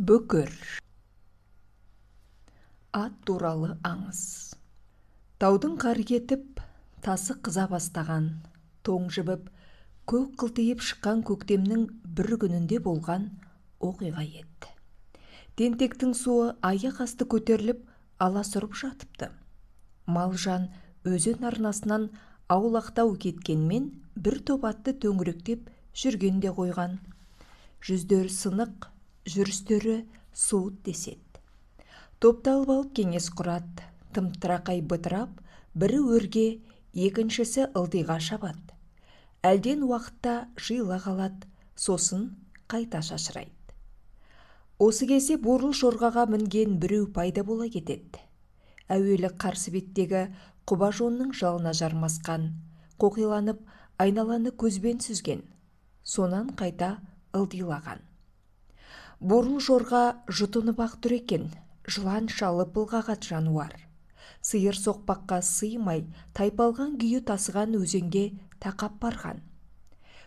Бөкір. Ат туралы аңыз. Таудың қары кетіп, тасы қыза бастаған, тоң жібіп, көк қылтиып шыққан көктемнің бір күнінде болған оқиға еді. Тентектің суы аяқ асты көтеріліп, аласұрып жатыпты. Малжан өзен арнасынан аулақтау кеткенмен бір топ атты төңіректеп жүрген де қойған. Жүздері сынық, жүрістері суыт деседі. Топталып алып кеңес құрады, тымтырақай бытырап, бірі өрге, екіншісі ылдиға шабады. Әлден уақытта жиыла қалады, сосын қайта шашырайды. Осы кезде бурыл жорғаға мінген біреу пайда бола кетеді. Әуелі қарсы беттегі құбажонның жалына жармасқан, қоқиланып, айналаны көзбен сүзген, сонан қайта ылдилаған. Бурыл жорға жұтынып ақ тұр екен, жылан шалып былғағат жануар. Сиыр соқпаққа сыймай, тайпалған күйі тасыған өзенге тақап барған.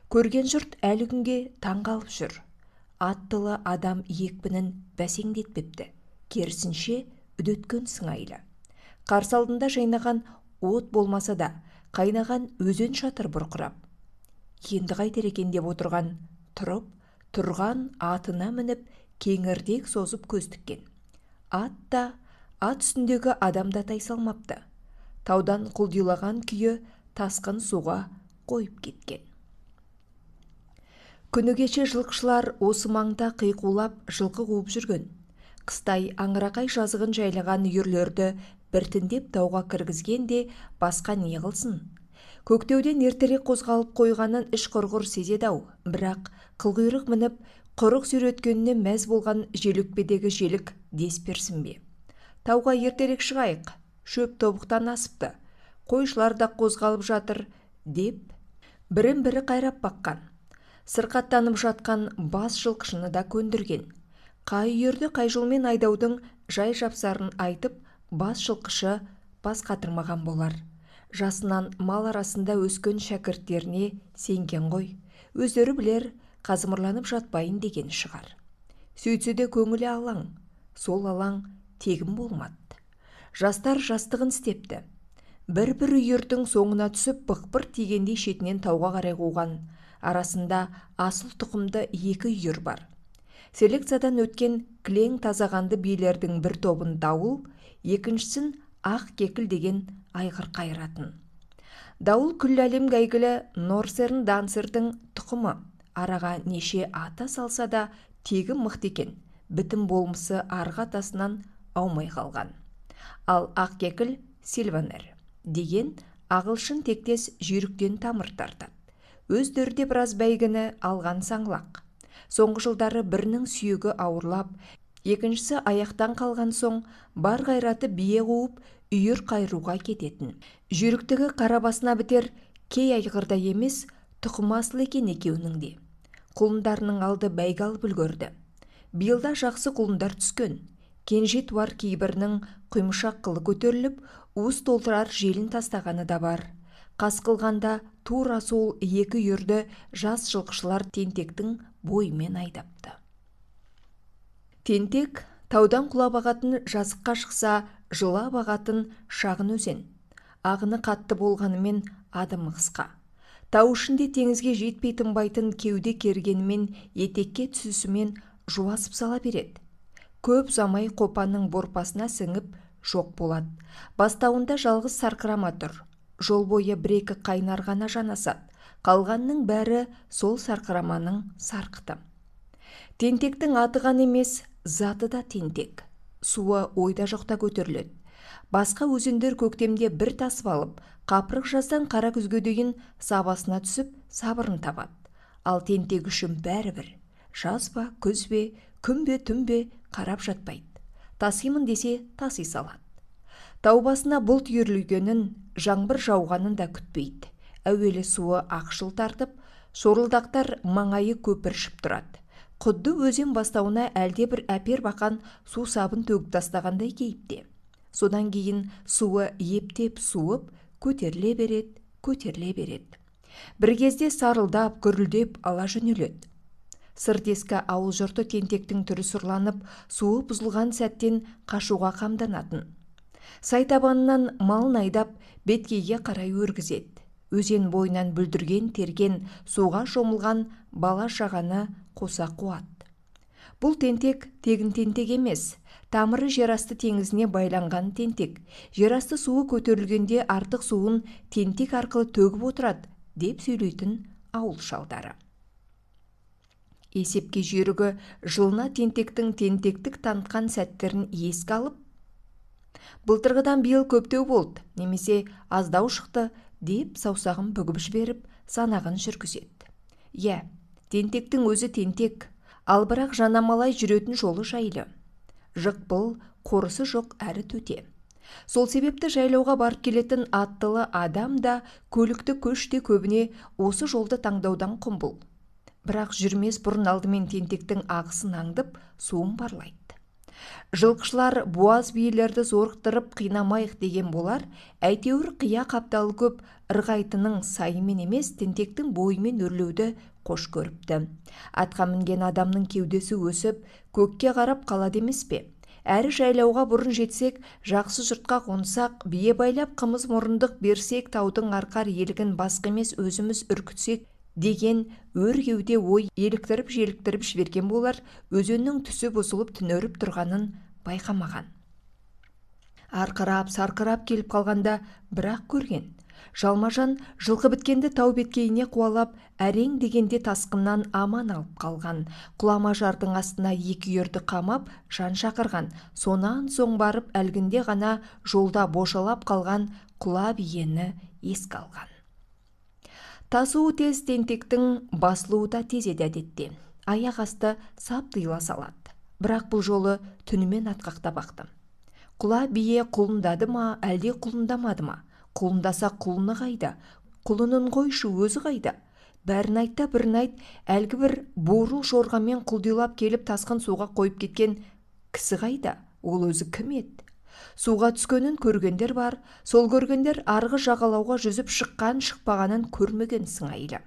Көрген жұрт әлі күнге таң қалып жүр. Аттылы адам екпінін бәсеңдетпепті, керісінше үдеткен сыңайлы. Қарсы алдында жайнаған от болмаса да, қайнаған өзен шатыр бұрқырап. Енді қайтер екен деп отырған, тұрған атына мініп, кеңірдек созып көз тіккен. Ат та, ат үстіндегі адам да тайсалмапты. Таудан құлдилаған күйі тасқын суға қойып кеткен. Күні кеше жылқышылар осы маңда қиқулап жылқы қуып жүрген. Қыстай аңырақай жазығын жайлаған үйірлерді біртіндеп тауға кіргізген де басқа не қылсын. Көктеуден ертерек қозғалып қойғанын іш құрғыр сезеді-ау, бірақ қылқұйрық мініп, құрық сүйреткеніне мәз болған желөкпедегі желік дес берсін бе. Тауға ертерек шығайық, шөп тобықтан асыпты, қойшылар да қозғалып жатыр, деп бірін-бірі қайрап баққан. Сырқаттанып жатқан бас жылқышыны да көндірген. Қай үйірді қай жолмен айдаудың жай жапсарын айтып, бас жылқышы бас қатырмаған болар. Жасынан мал арасында өскен шәкірттеріне сенген ғой, өздері білер, қазымырланып жатпайын деген шығар. Сөйтсе де көңілі алаң, сол алаң тегін болмады. Жастар жастығын істепті. Бір-бір үйірдің соңына түсіп бықпыр тигендей шетінен тауға қарай қуған. Арасында асыл тұқымды екі үйір бар. Селекциядан өткен кілең тазағанды биелердің бір тобын дауыл, екіншісін ақ кекіл деген айғыр қайыратын. Дауыл күллі әлемге әйгілі Норсерн Дансердің тұқымы. Араға неше ата салса да тегі мықты екен, бітім болмысы арғы атасынан аумай қалған. Ал ақ кекіл Сильванер деген ағылшын тектес жүйріктен тамыр тартады. Өздері де біраз бәйгіні алған саңлақ. Соңғы жылдары бірінің сүйегі ауырлап, екіншісі аяқтан қалған соң бар қайраты бие қуып, үйір қайруға кететін. Жүйріктігі қара басына бітер, кей айғырда емес, тұқымы асыл екен екеуінің де. Құлындарының алды бәйгі алып үлгерді. Биылда жақсы құлындар түскен. Кенже туар кейбірінің құймышақ қылы көтеріліп, уыз толтырар желін тастағаны да бар. Қас қылғанда тура сол екі үйірді жас жылқышылар тентектің бойымен айдапты. Тентек таудан құлап ағатын жазыққа шықса, жылап ағатын шағын өзен. Ағыны қатты болғанымен адымы қысқа. Тау ішінде теңізге жетпей тынбайтын кеуде кергенімен етекке түсісімен жуасып сала береді. Көп замай қопаның борпасына сіңіп жоқ болады. Бастауында жалғыз сарқырама тұр. Жол бойы бір-екі қайнар ғана жанасады. Қалғанның бәрі сол сарқыраманың сарқыты. Тентектің атыған емес, заты да тентек. Суы ойда жоқта көтеріледі. Басқа өзендер көктемде бір тасып алып, қапырық жаздан қара күзге дейін сабасына түсіп, сабырын табады. Ал тентек үшін бәрібір, жаз ба, күз бе, күн бе, түн бе қарап жатпайды. Тасимын десе таси салады. Тау басына бұлт үйірілгенін, жаңбыр жауғанын да күтпейді. Әуелі суы ақшыл тартып, шорылдақтар маңайы көпіршіп тұрады. Құдды өзен бастауына әлде бір әпер бақан су сабын төгіп тастағандай кейіпте. Содан кейін суы ептеп суып, көтеріле береді. Бір кезде сарылдап, гүрілдеп ала жөнеледі. Сыртескі ауыл жұрты тентектің түрі сұрланып, суы бұзылған сәттен қашуға қамданатын. Сай табанынан малын айдап, беткейге қарай өргізеді. Өзен бойынан бүлдірген терген суға шомылған бала шағаны қоса қуады. Бұл тентек тегін тентек емес, тамыры жерасты теңізіне байланған тентек. Жерасты суы көтерілгенде артық суын тентек арқылы төгіп отырады, деп сөйлейтін ауыл шалдары. Есепке жүйрігі жылына тентектің тентектік танытқан сәттерін еске алып, былтырғыдан биыл көптеу болды, немесе аздау шықты, деп саусағын бүгіп жіберіп, санағын жүргізеді. Иә, тентектің өзі тентек, ал бірақ жанамалай жүретін жолы жайлы. Жықпыл, қорысы жоқ әрі төте. Сол себепті жайлауға барып келетін аттылы адам да, көлікті көш те көбіне осы жолды таңдаудан құмбыл. Бірақ жүрмес бұрын алдымен тентектің ағысын аңдып, суын барлайды. Жылқышылар буаз биелерді зорықтырып қинамайық деген болар, әйтеуір қия қапталы көп ырғайтының сайымен емес, тентектің бойымен өрлеуді қош көріпті. Атқа мінген адамның кеудесі өсіп, көкке қарап қалады емес пе? Әрі жайлауға бұрын жетсек, жақсы жұртқа қонсақ, бие байлап қымыз мұрындық берсек, таудың арқар елігін басқа емес өзіміз үркітсек деген өр кеуде ой еліктіріп-желіктіріп жіберген болар, өзеннің түсі бұзылып түнеріп тұрғанын байқамаған. Арқырап, сарқырап келіп қалғанда бірақ көрген. Жалмажан жылқы біткенді тау беткейіне қуалап, әрең дегенде тасқыннан аман алып қалған. Құлама жардың астына екі үйірді қамап, жан шақырған. Сонан соң барып әлгінде ғана жолда бошалап қалған құла биені еске алған. Тасуы тез тентектің басылуы да тез еді әдетте. Аяқ асты сап тыйыла салады. Бірақ бұл жолы түнімен атқақта бақты. Құла бие құлындады ма, әлде құлындамады ма? Құлындаса құлыны қайда? Құлынын қойшы өзі қайда? Бәрін айтта бірін айт, әлгі бір бурыл жорғамен құлдилап келіп тасқын суға қойып кеткен кісі қайда? Ол өзі кім еді? Суға түскенін көргендер бар, сол көргендер арғы жағалауға жүзіп шыққан-шықпағанын көрмеген сыңайлы.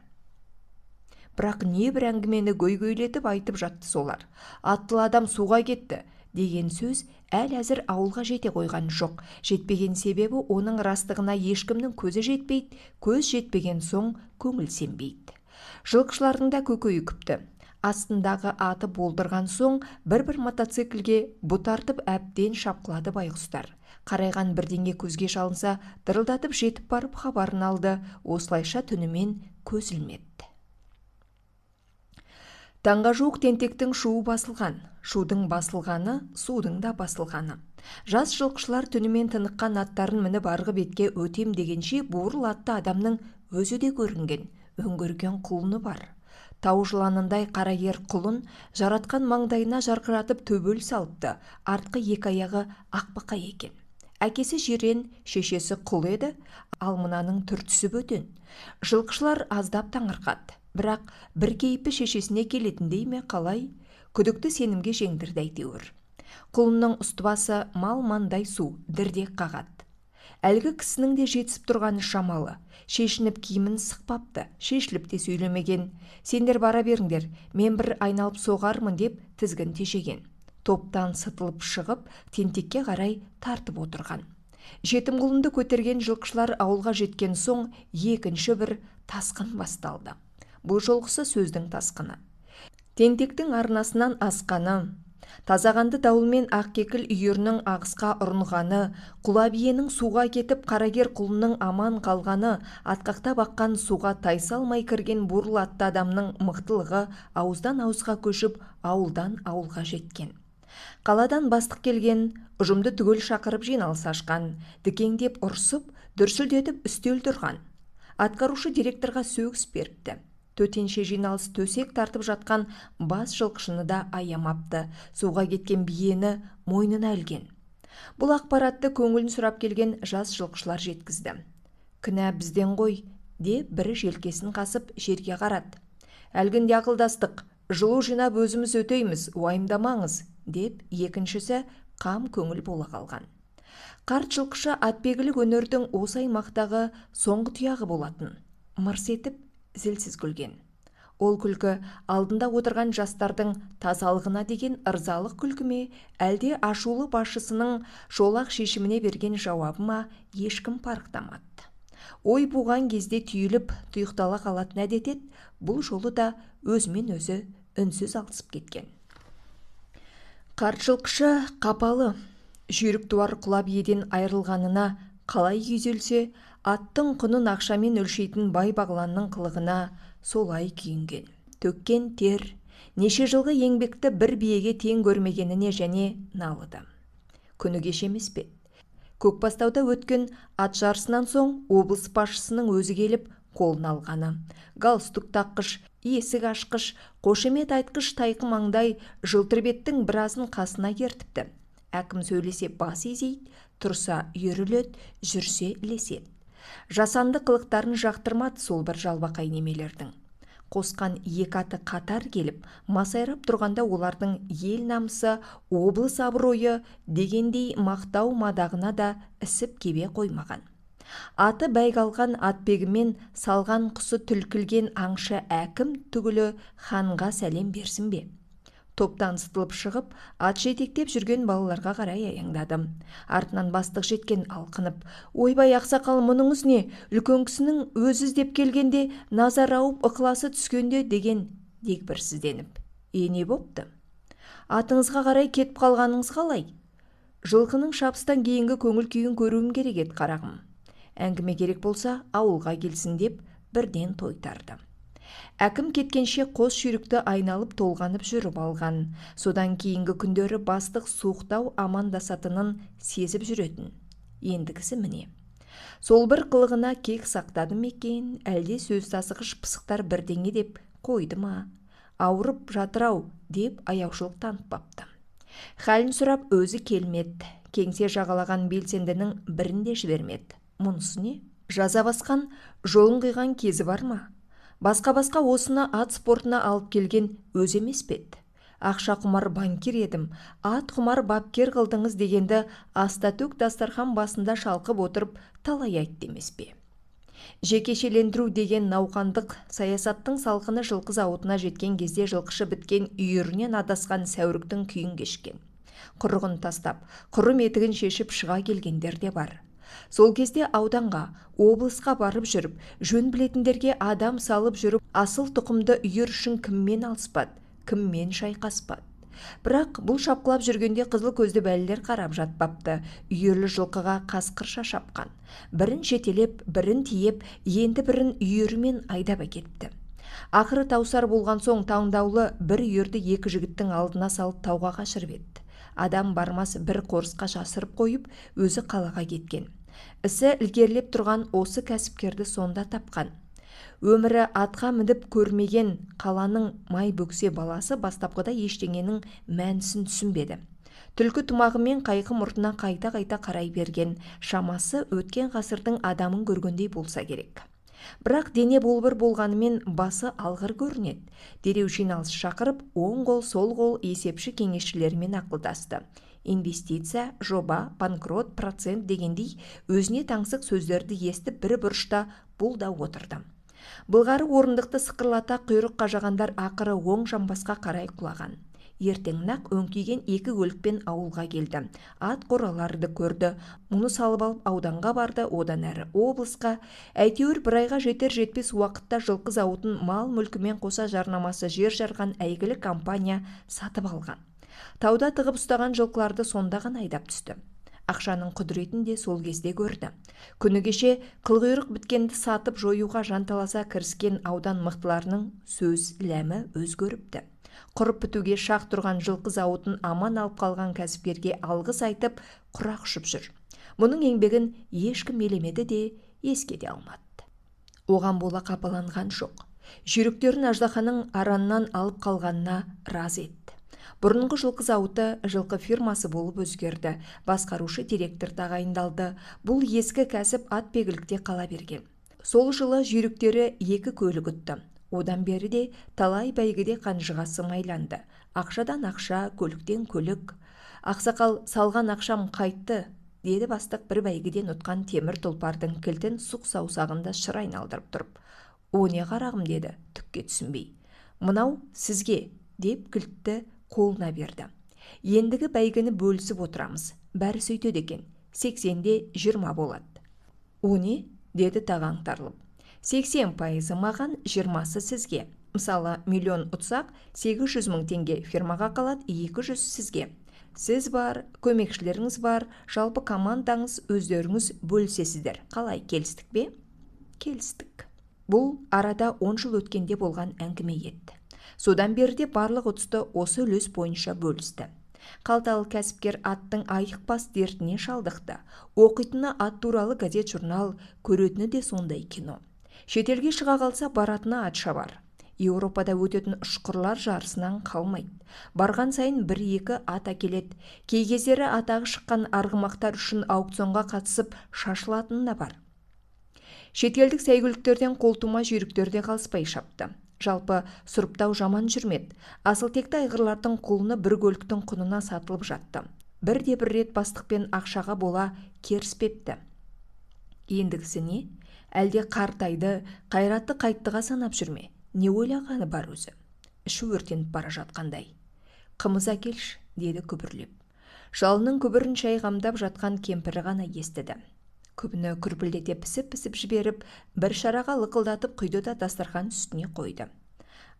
Бірақ не бір әңгімені гөй-гөйлетіп айтып жатты солар. Аттылы адам суға кетті деген сөз әл әзір ауылға жете қойған жоқ. Жетпеген себебі оның растығына ешкімнің көзі жетпейді, көз жетпеген соң көңіл сенбейді. Жылқышылардың да көкейі күпті. Астындағы аты болдырған соң бір-бір мотоциклге бұтартып әбден шапқылады байғұстар. Қарайған бірдеңе көзге шалынса, дырылдатып жетіп барып хабарын алды. Осылайша түнімен көз ілмепті. Таңға жуық тентектің шуы басылған. Шудың басылғаны, судың да басылғаны. Жас жылқышылар түнімен тыныққан аттарын мініп арғы бетке өтем дегенше бурыл атты адамның өзі де көрінген, өңгерген құлыны бар. Тау жыланындай қара ер құлын жаратқан маңдайына жарқыратып төбел салыпты. Артқы екі аяғы ақбақа екен. Әкесі жирен, шешесі құл еді, ал мынаның түр-түсі бөтен. Жылқышылар аздап таңырқады. Бірақ бір кейпі шешесіне келетіндей ме қалай? Күдікті сенімге жеңдірді әйтеуір. Құлынның үсті-басы мал-мандай су, дірдек қағады. Әлгі кісінің де жетісіп тұрғаны шамалы. Шешініп киімін сықпапты, шешіліп те сөйлемеген. Сендер бара беріңдер, мен бір айналып соғармын деп тізгін тежеген. Топтан сытылып шығып, тентекке қарай тартып отырған. Жетім құлынды көтерген жылқышылар ауылға жеткен соң екінші бір тасқын басталды. Бұл жолғысы сөздің тасқыны. Тентектің арнасынан асқаны, тазағанды дауылмен ақкекіл үйірінің ағысқа ұрынғаны, құла биенің суға кетіп қарагер құлынның аман қалғаны, атқақта баққан суға тайсалмай кірген бурыл атты адамның мықтылығы ауыздан ауызға көшіп, ауылдан ауылға жеткен. Қаладан бастық келген, ұжымды түгел шақырып жиналыс ашқан, дікеңдеп ұрсып, дүрсілдетіп үстел тұрған. Атқарушы директорға сөгіс беріпті. Төтенше жиналыс төсек тартып жатқан бас жылқышыны да аямапты. Суға кеткен биені мойнына ілген. Бұл ақпаратты көңілін сұрап келген жас жылқышылар жеткізді. Кінә бізден ғой, деп бірі желкесін қасып жерге қарады. Әлгінде ақылдастық, жылу жинап өзіміз өтейміз, уайымдамаңыз, деп екіншісі қам көңіл бола қалған. Қарт жылқышы атбегілік өнердің осы аймақтағы соңғы тұяғы болатын. Мырс етіп зілсіз күлген. Ол күлкі алдында отырған жастардың тазалығына деген ырзалық күлкі ме, әлде ашулы басшысының жолақ шешіміне берген жауабы ма, ешкім парықтамады. Ой буған кезде түйіліп, тұйықтала қалатын әдет еді, бұл жолы да өзімен өзі үнсіз алысып кеткен. Қарт жылқышы қапалы, жүйрік туар құлап еден айырылғанына қалай күйзелсе, аттың құнын ақшамен өлшейтін бай бағланның қылығына солай күйінген. Төккен тер, неше жылғы еңбекті бір биеге тең көрмегеніне және налыды. Күні кеше емес пе? Көкбастауда өткен ат жарысынан соң облыс басшысының өзі келіп қолын алғаны. Галстук таққыш, есік ашқыш, қошемет айтқыш тайқы маңдай жылтырбеттің біразын қасына ертіпті. Әкім сөйлесе бас изейді, тұрса үйіріледі, жүрсе ілеседі. Жасанды қылықтарын жақтырмады сол бір жалбақай немелердің. Қосқан екі аты қатар келіп, масайрап тұрғанда олардың ел намысы, облыс абыройы дегендей мақтау мадағына да ісіп кебе қоймаған. Аты бәйгалған атбегімен салған құсы түлкілген аңшы әкім түгілі ханға сәлем берсін бе? Топтан сытылып шығып, ат жетектеп жүрген балаларға қарай аяңдадым. Артынан бастық жеткен алқынып, ойбай ақсақал, мұныңыз не? Үлкен кісінің өзі іздеп келгенде, назар ауып ықыласы түскенде деген дегбірсізденіп. Не бопты? Атыңызға қарай кетіп қалғаныңыз қалай? Жылқының шапыстан кейінгі көңіл күйін көруім керек еді қарағым. Әңгіме керек болса, ауылға келсін деп бірден тойтарды. Әкім кеткенше қос жүйрікті айналып толғанып жүріп алған. Содан кейінгі күндері бастық суықтау амандасатынын сезіп жүретін. Ендігісі міне. Сол бір қылығына кек сақтады екен, әлде сөз тасығыш пысықтар бірдеңе деп қойды ма? Ауырып жатыр-ау деп аяушылық танытпапты. Халін сұрап өзі келмеді. Кеңсе жағалаған белсендінің бірінде жібермеді. Мұнысы не? Жаза басқан, жолын қиған кезі бар ма? Басқа-басқа осыны ат спортына алып келген өз емес пет. Ақша құмар банкир едім, ат құмар бапкер қылдыңыз дегенді астатөк дастархан басында шалқып отырып талай айтты емес пе? Жекешелендіру деген науқандық саясаттың салқыны жылқы зауытына жеткен кезде жылқышы біткен үйірінен адасқан сәуріктің күйін кешкен. Құрығын тастап, құрым етігін шешіп шыға келгендер де бар. Сол кезде ауданға, облысқа барып жүріп, жөн білетіндерге адам салып жүріп, асыл тұқымды үйір үшін кіммен алыспады, кіммен шайқаспады. Бірақ бұл шапқылап жүргенде қызыл көзді бәлелер қарап жатпапты. Үйірлі жылқыға қасқырша шапқан. Бірін жетелеп, бірін тиеп, енді бірін үйірімен айдап әкетті. Ақыры таусар болған соң таңдаулы бір үйірді екі жігіттің алдына салып тауға қашырып етті. Адам бармас бір қорысқа жасырып қойып, өзі қалаға кеткен. Ісі ілгерілеп тұрған осы кәсіпкерді сонда тапқан. Өмірі атқа мініп көрмеген қаланың май бөксе баласы бастапқыда ештеңенің мәнісін түсінбеді. Түлкі тымағымен қайқы мұртына қайта-қайта қарай берген, шамасы өткен ғасырдың адамын көргендей болса керек. Бірақ дене болбыр болғанымен басы алғыр көрінеді. Дереу жиналыс шақырып, оң қол, сол қол есепші кеңесшілерімен ақылдасты. Инвестиция, жоба, банкрот, процент дегендей өзіне таңсық сөздерді естіп бір бұрышта бұл да отырды. Былғары орындықты сықырлата құйрық қажағандар ақыры оң жамбасқа қарай құлаған. Ертеңнақ өңкейген екі көлікпен ауылға келді. Ат қораларды көрді. Мұны салып алып ауданға барды, одан әрі облысқа. Әйтеуір бір айға жетер-жетпес уақытта жылқы зауытын мал мүлкімен қоса жарнамасы жер жарған әйгілі компания сатып алған. Тауда тығып ұстаған жылқыларды сонда ғана айдап түсті. Ақшаның құдіретін де сол кезде көрді. Күні кеше қылғұйрық біткенді сатып жоюға жанталаса кіріскен аудан мықтыларының сөз ләмі өзгеріпті. Құрып бітуге шақ тұрған жылқы зауытын аман алып қалған кәсіпкерге алғыс айтып құрақ ұшып жүр. Мұның еңбегін ешкім елемеді де еске де алмады. Оған бола қапаланған жоқ. Жүйріктерін аждаханың араннан алып қалғанына разы етті. Бұрынғы жылқы зауыты жылқы фирмасы болып өзгерді. Басқарушы директор тағайындалды. Бұл ескі кәсіп атбегілікте қала берген. Сол жылы жүйріктері екі көлік ұтты. Одан бері де талай бәйгіде қанжығасы майланды. Ақшадан ақша, көліктен көлік. Ақсақал, салған ақшам қайтты, деді бастық бір бәйгіден ұтқан темір тұлпардың кілтін сұқ саусағында шыр айналдырып тұрып. О не қарағым, деді, түкке түсінбей. Мынау сізге, деп кілтті қолына берді. Ендігі бәйгіні бөлісіп отырамыз. Бәрі сөйтеді екен. 80-де 20 болады. О не? Деді тағы аңтарылып. 80% маған, 20-сы сізге. Мысалы, миллион ұтсақ, 800 мың теңге фирмаға қалады, 200 сізге. Сіз бар, көмекшілеріңіз бар, жалпы командаңыз, өздеріңіз бөлісесіздер. Қалай, келістік бе? Келістік. Бұл арада 10 жыл өткенде болған әңгіме еді. Содан берде барлық ұтысты осы үлес бойынша бөлісті. Қалталы кәсіпкер аттың айықпас дертіне шалдықты. Оқитыны ат туралы газет-журнал, көретіні де сондай кино. Шетелге шыға қалса баратыны ат шабар. Еуропада өтетін ұшқырлар жарысынан қалмайды. Барған сайын 1-2 ат әкеледі. Кей кездері атағы шыққан арғымақтар үшін аукционға қатысып шашылатыны да бар. Шетелдік сәйгүліктерден қолтума жүйріктерде қалыспай шапты. Жалпы сұрыптау жаман жүрмеді. Асылтекті айғырлардың құлыны бір көліктің құнына сатылып жатты. Бірде-бір рет бастықпен ақшаға бола керіспепті. Ендігісі не? Әлде қартайды, қайратты қайттыға санап жүрме? Не ойлағаны бар өзі? Іші өртеніп бара жатқандай. Қымыз әкелші, деді күбірлеп. Жалының күбірін шайғамдап жатқан кемпірі ғана естіді. Күбіні күрпілдете пісіп жіберіп, бір шараға лықылдатып құйды да дастархан үстіне қойды.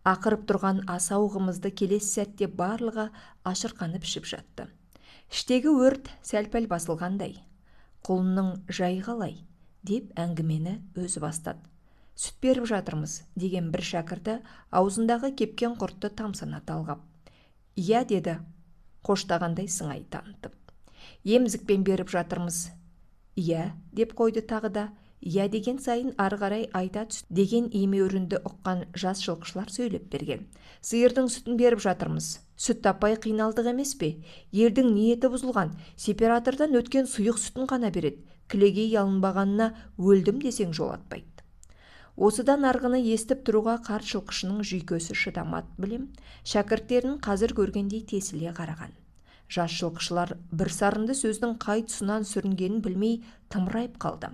Ақырып тұрған асау қымызды келесі сәтте барлығы ашырқанып ішіп жатты. Іштегі өрт сәл-пәл басылғандай. Құлынның жайы қалай? Деп әңгімені өзі бастады. Сүт беріп жатырмыз, деген бір шәкірті аузындағы кепкен құртты тамсана талғап. Иә, деді, қоштағандай сыңай танытып. Емізікпен беріп жатырмыз. Иә, деп қойды тағы да. Иә деген сайын ары қарай айта түс деген емеурінді ұққан жас жылқышылар сөйлеп берген. Сиырдың сүтін беріп жатырмыз. Сүт таппай қиналдық емес пе? Елдің ниеті бұзылған. Сеператордан өткен сұйық сүтін ғана береді. Кілегей алынбағанына өлдім десең жолатпайды. Осыдан арғыны естіп тұруға қарт жылқышының жүйкесі шыдамады білем. Шәкірттерін қазір көргендей тесіле қараған. Жас жылқышылар бір сарынды сөздің қай тұсынан сүрінгенін білмей тымырайып қалды.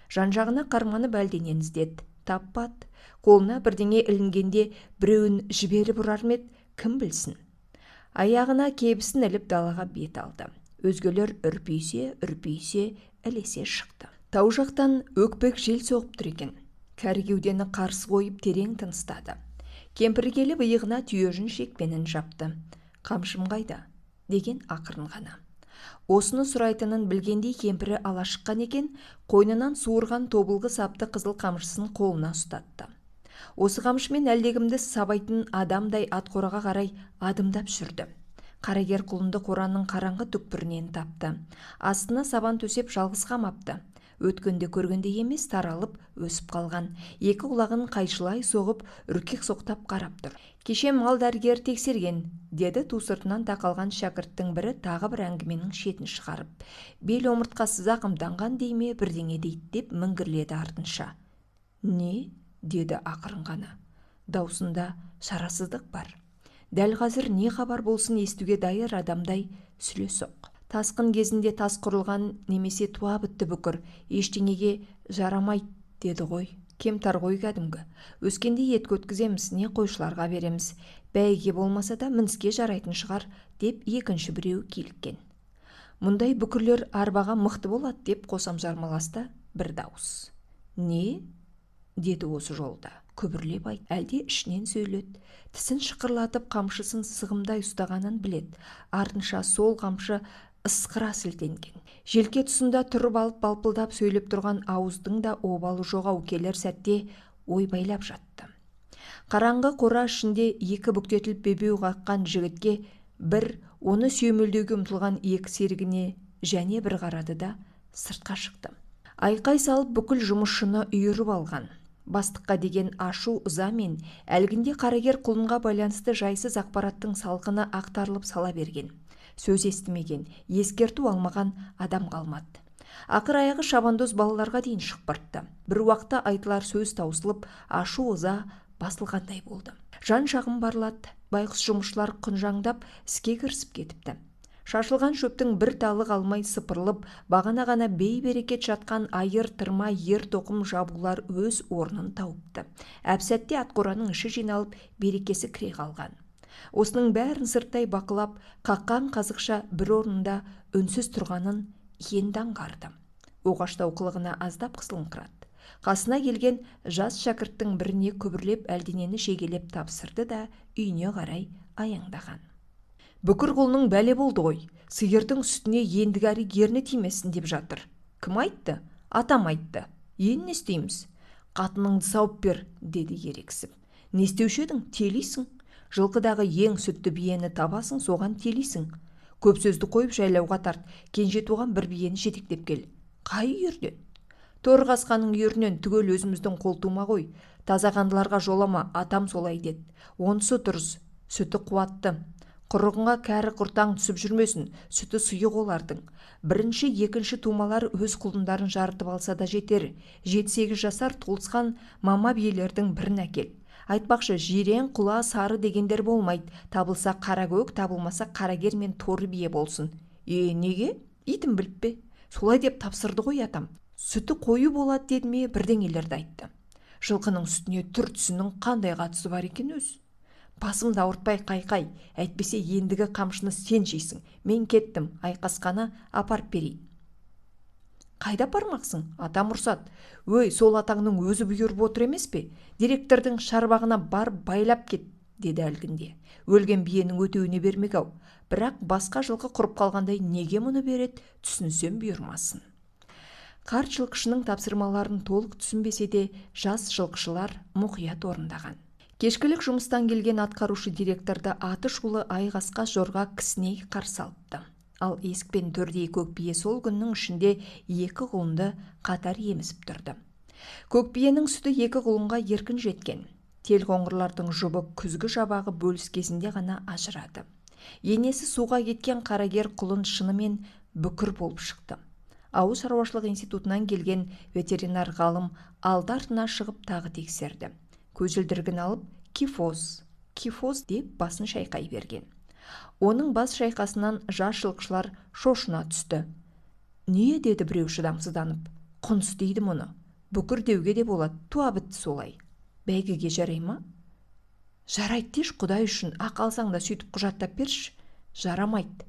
Жан-жағына қарманып әлденен іздеді. Таппады. Қолына бірдеңе ілінгенде біреуін жіберіп ұрар ма еді, кім білсін. Аяғына кебісін іліп далаға бет алды. Өзгелер үрпейсе, ілесе шықты. Тау жақтан өкпек жел соғып тұр екен. Кәрі кеудені қарсы қойып терең тыныстады. Кемпір келіп иығына түйежін шекпенін жапты. Қамшым қайда? Деген ақырын ғана. Осыны сұрайтынын білгендей кемпірі ала шыққан екен, қойнынан суырған тобылғы сапты қызыл қамшысын қолына ұстатты. Осы қамшымен әлдегімді сабайтын адамдай ат қораға қарай адымдап жүрді. Қарагер құлынды қораның қараңғы түкпірінен тапты. Астына сабан төсеп жалғыз қамапты. Өткенде көргенде емес, таралып өсіп қалған. Екі құлағын қайшылай соғып, үркек соқтап қарап тұр. Кеше мал дәрігері тексерген, деді ту сыртынан тақалған шәкірттің бірі тағы бір әңгіменің шетін шығарып. Бел омыртқасы зақымданған дейме, бірдеңе дейді деп міңгірледі артынша. Не? Деді ақырын ғана. Даусында шарасыздық бар. Дәл қазір не хабар болсын естуге дайыр адамдай сүле соқ. Тасқын кезінде тас құрылған немесе туа бітті бүкір, ештеңеге жарамайды, деді ғой. Кемтар ғой кәдімгі. Өскенде ет көткіземіз, не қойшыларға береміз. Бәйге болмаса да мініске жарайтын шығар, деп екінші біреу келіккен. Мұндай бүкірлер арбаға мықты болады, деп қосам жармаласты бір дауыс. Не? Деді осы жолда. Күбірлеп айт, әлде ішінен сөйледі. Тісін шықырлатып қамшысын сығымдай ұстағанын білет. Артынша сол қамшы ысқыра сілтенген. Желке тұсында тұрып алып балпылдап сөйлеп тұрған ауыздың да обалы жоғау келер сәтте ойбайлап жатты. Қараңғы қора ішінде екі бүктетіліп бебеу қаққан жігітке бір, оны сүйемелдеуге ұмтылған екі серігіне және бір қарады да сыртқа шықты. Айқай салып бүкіл жұмысшыны үйіріп алған. Бастыққа деген ашу ыза мен әлгінде қарагер құлынға байланысты жайсыз ақпараттың салқыны ақтарылып сала берген. Сөз естімеген, ескерту алмаған адам қалмады. Ақыр аяғы шабандоз балаларға дейін шықпыртты. Бір уақытта айтылар сөз таусылып, ашу ыза басылғандай болды. Жан жағын барлады. Байқұс жұмысшылар құнжаңдап іске кірісіп кетіпті. Шашылған шөптің бір талы қалмай сыпырылып, бағана ғана бей-берекет жатқан айыр, тырма, ер-тоқым жабулар өз орнын тауыпты. Әп-сәтте атқораның іші жиналып, берекесі кіре қалған. Осының бәрін сырттай бақылап, қаққан қазықша бір орнында үнсіз тұрғанын енді аңғарды. Оғаштау қылығына аздап қысылыңқырады. Қасына келген жас шәкірттің біріне күбірлеп әлденені шегелеп тапсырды да үйіне қарай аяңдаған. Бүкір құлының бәле болды ғой, сиырдың үстіне ендігі әрі ерні тимесін деп жатыр. Кім айтты? Атам айтты. Енді не істейміз? Қатыныңды сауып бер, деді ерексіп. Не істеуші едің? Телейсің. Жылқыдағы ең сүтті биені табасың, соған телейсің. Көп сөзді қойып жайлауға тарт, кенже туған бір биені жетектеп кел. Қай үйірден? Торғасқаның үйірінен, түгел өзіміздің қолтума ғой. Таза қандыларға жолама, атам солай деді. Онысы дұрыс, сүті қуатты. Құрығыңа кәрі құртаң түсіп жүрмесін, сүті сұйық олардың. Бірінші, екінші тумалар өз құлындарын жарытып алса да жетер. 7-8 жасар толысқан мама биелердің бірін әкел. Айтпақшы, жирен, құла, сары дегендер болмайды. Табылса қарагөк, табылмаса қарагер мен торы бие болсын. Неге? Итім біліп пе? Солай деп тапсырды ғой атам. Сүті қою болады деді ме, бірдеңелерді айтты. Жылқының сүтіне түр-түсінің қандай қатысы бар екен өз? Басымды ауыртпай қайқай, әйтпесе ендігі қамшыны сен жейсің. Мен кеттім, айқасқаны апарып берейін. Қайда апармақсың? Атам ұрсат. Өй, сол атаңның өзі бұйырып отыр емес пе? Директордың шарбағына бар байлап кет, деді әлгінде. Өлген биенің өтеуіне бермек ау. Бірақ басқа жылқы құрып қалғандай неге мұны береді, түсінсем бұйырмасын. Қарт жылқышының тапсырмаларын толық түсінбесе де, жас жылқышылар мұқият орындаған. Кешкілік жұмыстан келген атқарушы директорды аты шулы айғасқа жорға кісіней қарсы алыпты. Ал есікпен төрдей көк бие сол күннің ішінде 2 құлынды қатар емізіп тұрды. Көк биенің сүті 2 құлынға еркін жеткен. Тел қоңырлардың жұбы күзгі жабағы бөліс кезінде ғана ажырады. Енесі суға кеткен қарагер құлын шынымен бүкір болып шықты. Ауыл шаруашылық институтынан келген ветеринар ғалым алды-артына шығып тағы тексерді. Көзілдіргін алып, кифоз деп басын шайқай берген. Оның бас шайқасынан жас жылқышылар шошына түсті. Не деді біреу шыдамсызданып? Құныс дейді мұны. Бүкір деуге де болады, туа бітті солай. Бәйгеге жарай ма? Жарайды деш, Құдай үшін, ақалсаң да сөйтіп құжаттап берші. Жарамайды.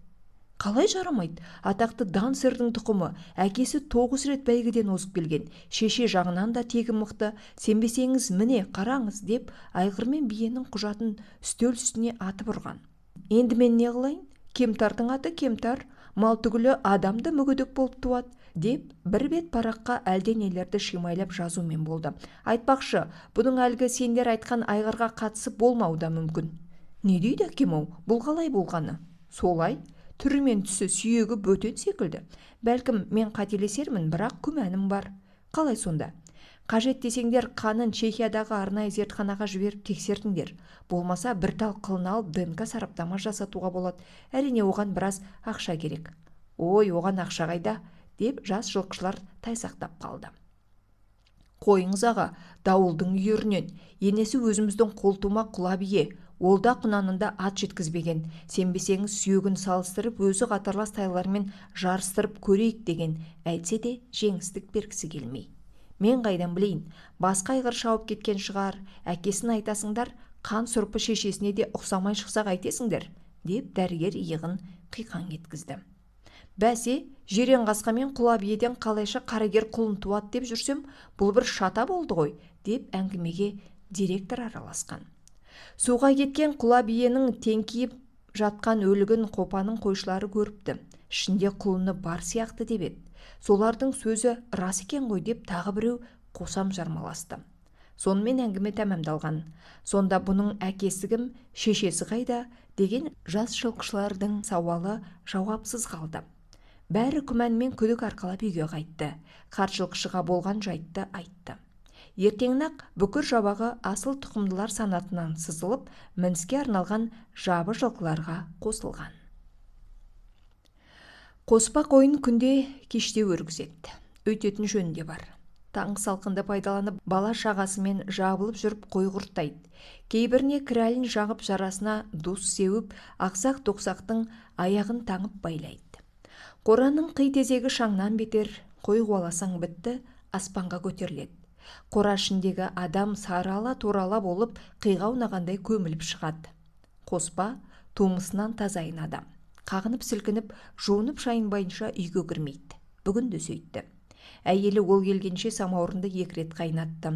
Қалай жарамайды? Атақты дан сырдың тұқымы, әкесі 9 рет бәйгеден озып келген. Шеше жағынан да тегі мықты. Сенбесеңіз міне қараңыз деп айғырмен биенің құжатын үстел үстіне атып ұрған. Енді мен не қылайын? Кемтардың аты кемтар, мал түгілі адамды мүгедек болып туады деп бір бет параққа әлденелерді шимайлап жазумен болды. Айтпақшы, бұның әлгі сендер айтқан айғырға қатысы болмауы да мүмкін. Не дейді әкем-ау? Бұл қалай болғаны? Солай. Түрі мен түсі, сүйегі бөтен секілді. Бәлкім мен қателесермін, бірақ күмәнім бар. Қалай сонда? Қажет десеңдер қанын Чехиядағы арнайы зертханаға жіберіп тексертіңдер. Болмаса бір тал қылын алып ДНК сараптама жасатуға болады. Әрине оған біраз ақша керек. Ой, оған ақша қайда? Деп жас жылқышылар тайсақтап қалды. Қойыңыз аға, дауылдың үйірінен. Енесі өзіміздің қолтума құла бие. Ол да құнанында ат жеткізбеген. Сенбесеңіз сүйегін салыстырып, өзі қатарлас тайлармен жарыстырып көрейік деген, әйтсе де жеңістік бергісі келмей. Мен қайдан білейін, басқа айғыр шауып кеткен шығар, әкесін айтасыңдар, қан сұрпы шешесіне де ұқсамай шықсақ айтесіңдер, деп дәрігер иығын қиқан еткізді. Бәсе, жирен қасқамен құла биеден қалайша қарагер құлын туады деп жүрсем, бұл бір шата болды ғой, деп әңгімеге директор араласқан. Суға кеткен құла биенің теңкиіп жатқан өлігін қопаның қойшылары көріпті. Ішінде құлыны бар сияқты деп еді. Солардың сөзі рас екен ғой деп тағы біреу қосам жармаласты. Сонымен әңгіме тәмамдалған. Сонда бұның әкесі кім, шешесі қайда деген жас жылқышылардың сауалы жауапсыз қалды. Бәрі күмәнмен күдік арқалап үйге қайтты. Қарт жылқышыға болған жайтты айтты. Ертеңнақ бүкір жабағы асыл тұқымдылар санатынан сызылып, мініске арналған жабы жылқыларға қосылған. Қоспақ ойын күнде кеште өргізеді. Өйтетін жөнде бар. Таңғы салқынды пайдаланып бала шағасымен жабылып жүріп қой құрттайды. Кейбіріне кірәлін жағып жарасына дус сеуіп, ақсақ-тоқсақтың аяғын таңып байлайды. Қораның қи тезегі шаңнан бетер, қой қуаласаң бітті, аспанға көтеріледі. Қора ішіндегі адам сарала турала болып қиға аунағандай көміліп шығады. Қоспа тумысынан тазайын адам. Қағынып сілкініп, жуынып шайынбайынша үйге кірмейді. Бүгін де сөйтті. Әйелі ол келгенше самауырынды 2 рет қайнатты.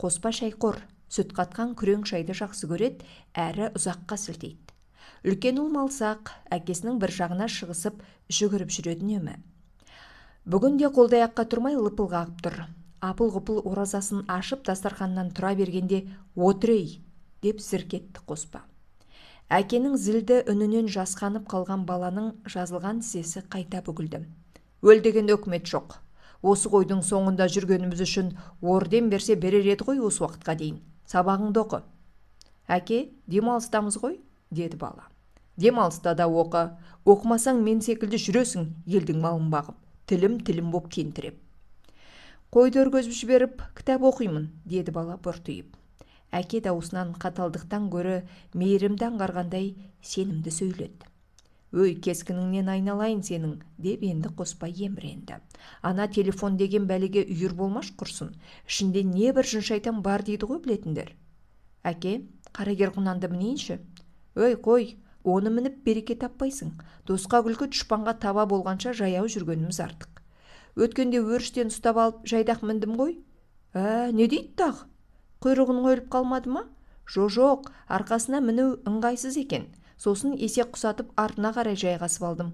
Қоспа шайқор, сүт қатқан күрең шайды жақсы көреді, әрі ұзаққа сілтейді. Үлкен ұл малсақ, әкесінің бір жағына шығысып, жүгіріп жүреді өмі. Бүгін де қолдай-аққа тұрмай лыпыл қағып тұр. Апыл-ғұпыл оразасын ашып дастарханнан тұра бергенде «Отырей!» деп зіркетті Қоспа. Әкенің зілді үнінен жасқанып қалған баланың жазылған тізесі қайта бүгілді. Өл деген өкімет жоқ. Осы қойдың соңында жүргеніміз үшін орден берсе берер еді ғой осы уақытқа дейін. Сабағыңды оқы. Әке, демалыстамыз ғой, деді бала. Демалыста да оқы. Оқымасаң мен секілді жүресің, елдің малын бағып. Тілім боп тентіреп. Қойды өргізіп жіберіп, кітап оқимын, деді бала бұртиып. Әке даусынан қаталдықтан гөрі мейірімді аңғарғандай сенімді сөйледі. Өй, кескініңнен айналайын сенің, деп енді Қоспа еміренді. Ана телефон деген бәлеге үйір болмаш құрсын. Ішінде не бір жын шайтан бар дейді ғой білетіндер. Әке, қарагер құнанды мінейінші. Өй, қой, оны мініп береке таппайсың. Досқа күлкі дұшпанға таба болғанша жаяу жүргеніміз артық. Өткенде өріштен ұстап алып жайдақ міндім ғой. Не дейді тағы? Құйрығын қойылып қалмады ма? Жоқ, арқасына міну ыңғайсыз екен. Сосын есек құсатып артына қарай жайғасып алдым.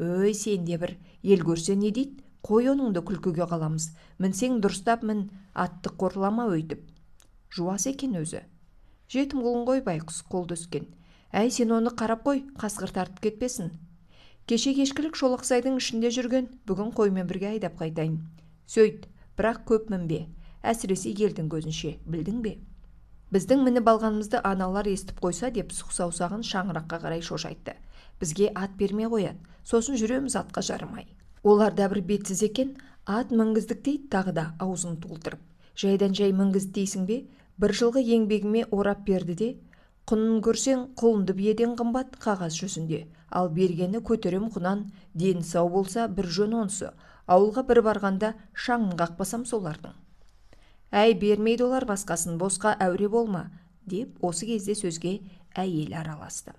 Өй, сен де бір, ел көрсе не дейді? Қой оныңды күлкіге қаламыз. Мінсең дұрыстап мін, атты қорлама өйтіп. Жуас екен өзі. Жетім құлын ғой байқұс, қолды өскен. Әй, сен оны қарап қой, қасқыр тартып кетпесін. Кеше кешкілік Шолақсайдың ішінде жүрген, бүгін қоймен бірге айдап қайтайын. Сөйт, бірақ көп мінбе. Әсіресе елдің көзінше, білдің бе? Біздің мініп алғанымызды аналар естіп қойса деп сұқ саусағын шаңыраққа қарай шошайтты. Бізге ат бермей қояды, сосын жүреміз атқа жарымай. Олар да бір бетсіз екен, ат мінгіздік дейді тағы да аузын толтырып. Жайдан жай мінгізді дейсің бе? Бір жылғы еңбегіме орап берді де, құнын көрсең құлынды биеден қымбат қағаз жүзінде. Ал бергені көтерем құнан, дені сау болса бір жөн онсы. Ауылға бір барғанда шаңын қақпасам солардың. Әй, бермейді олар басқасын, босқа әуре болма, деп осы кезде сөзге әйел араласты.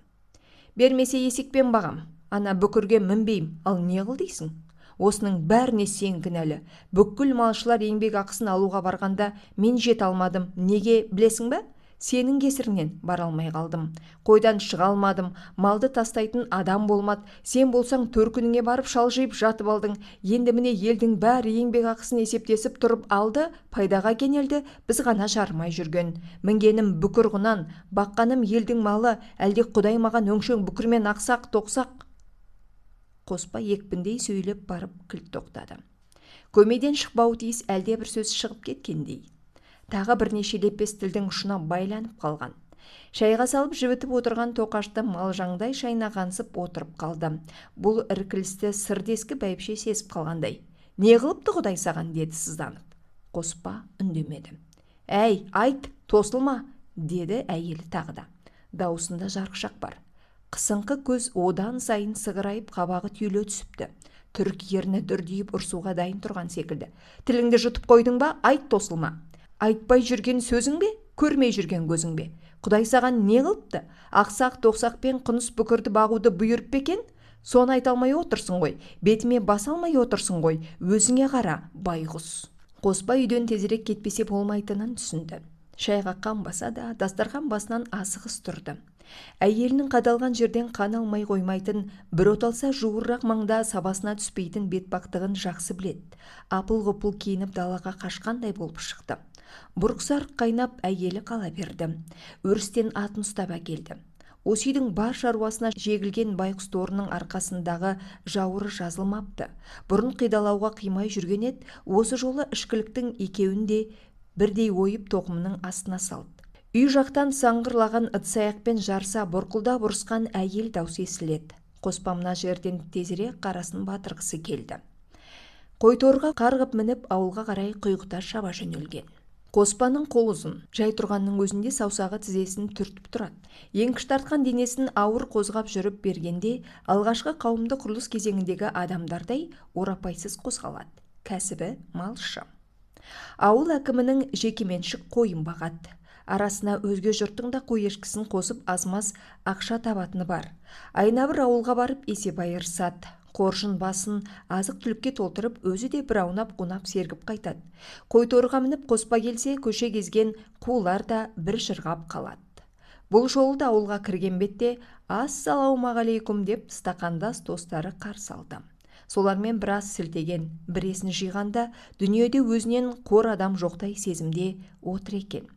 Бермесе есекпен бағам, ана бүкірге мінбейм, ал не қыл дейсің? Осының бәріне сен кінәлі. Бүкіл малшылар еңбек ақысын алуға барғанда мен жет алмадым. Неге білесің бе? Сенің кесіріңнен бара алмай қалдым. Қойдан шыға алмадым, малды тастайтын адам болмады. Сен болсаң төркініңе барып шалжиып жатып алдың. Енді міне елдің бәрі еңбек ақысын есептесіп тұрып алды, пайдаға кенелді, біз ғана жармай жүрген. Мінгенім бүкір құнан, баққаным елдің малы, әлде Құдай маған өңшең бүкірмен ақсақ-тоқсақ. Қоспа екпіндей сөйлеп барып кілт тоқтады. Көмейден шықпауы тиіс әлде бір сөз шығып кеткендей. Тағы бірнеше лепес тілдің ұшына байланып қалған. Шайға салып жібітіп отырған тоқашты малжаңдай шайнағансып отырып қалды. Бұл іркілісті сырдескі бәйбіше сезіп қалғандай. Не қылыпты Құдай саған, деді сызданып. Қоспа үндемеді. Әй, айт, тосылма, деді әйелі тағы да. Даусында жарқшақ бар. Қысыңқы көз одан сайын сығырайып қабағы түйіле түсіпті. Түрік ерні дүрдиіп ұрсуға дайын тұрған секілді. Тіліңді жұтып қойдың ба? Айт, тосылма. Айтпай жүрген сөзің бе, көрмей жүрген көзің бе? Құдай саған не қылыпты? Ақсақ-тоқсақпен құныс бүкірді бағуды бұйырып бекен? Соны айта алмай отырсың ғой, бетіме баса алмай отырсың ғой, өзіңе қара, байғұс. Қоспа үйден тезірек кетпесе болмайтынын түсінді. Шайға қанбаса да, дастархан басынан асығыс тұрды. Әйелінің қадалған жерден қан алмай қоймайтын, бір оталса жуыррақ маңда сабасына түспейтін бетбақтығын жақсы біледі. Апыл-ғұпыл киініп далаға қашқандай болып шықты. Бұрқсар қайнап әйелі қала берді. Өрістен атын ұстап әкелді. Осы үйдің бар шаруасына жегілген байқұс торының арқасындағы жауыры жазылмапты. Бұрын қидалауға қимай жүрген еді, осы жолы ішкіліктің екеуін де бірдей ойып тоқымының астына салды. Үй жақтан саңғырлаған ыдыс-аяқпен жарса бұрқылдап ұрысқан әйел даусы естіледі. Қоспа мына жерден тезірек қарасын батырғысы келді. Қойторға қарғып мініп ауылға қарай құйғыта шаба жөнелген. Қоспанның қол ұзын, жай тұрғанның өзінде саусағы тізесін түртіп тұрады. Еңкіш тартқан денесін ауыр қозғап жүріп бергенде, алғашқы қауымды құрылыс кезеңіндегі адамдардай орапайсыз қозғалады. Кәсібі малшы. Ауыл әкімінің жекеменшік қойын бағады. Арасына өзге жұрттың да қой ешкісін қосып азмаз ақша табатыны бар. Айна бір ауылға барып есеп айырысады. Қоржын басын азық түлікке толтырып, өзі де бір аунап қунап сергіп қайтады. Қойторға мініп қоспа келсе, көше кезген қулар да бір жырғап қалады. Бұл жолы да ауылға кірген бетте «Ассалаумағалейкум» деп стақандас достары қарсы алды. Солармен біраз сілтеген, біресін жиғанда дүниеде өзінен қор адам жоқтай сезімде отыр екен.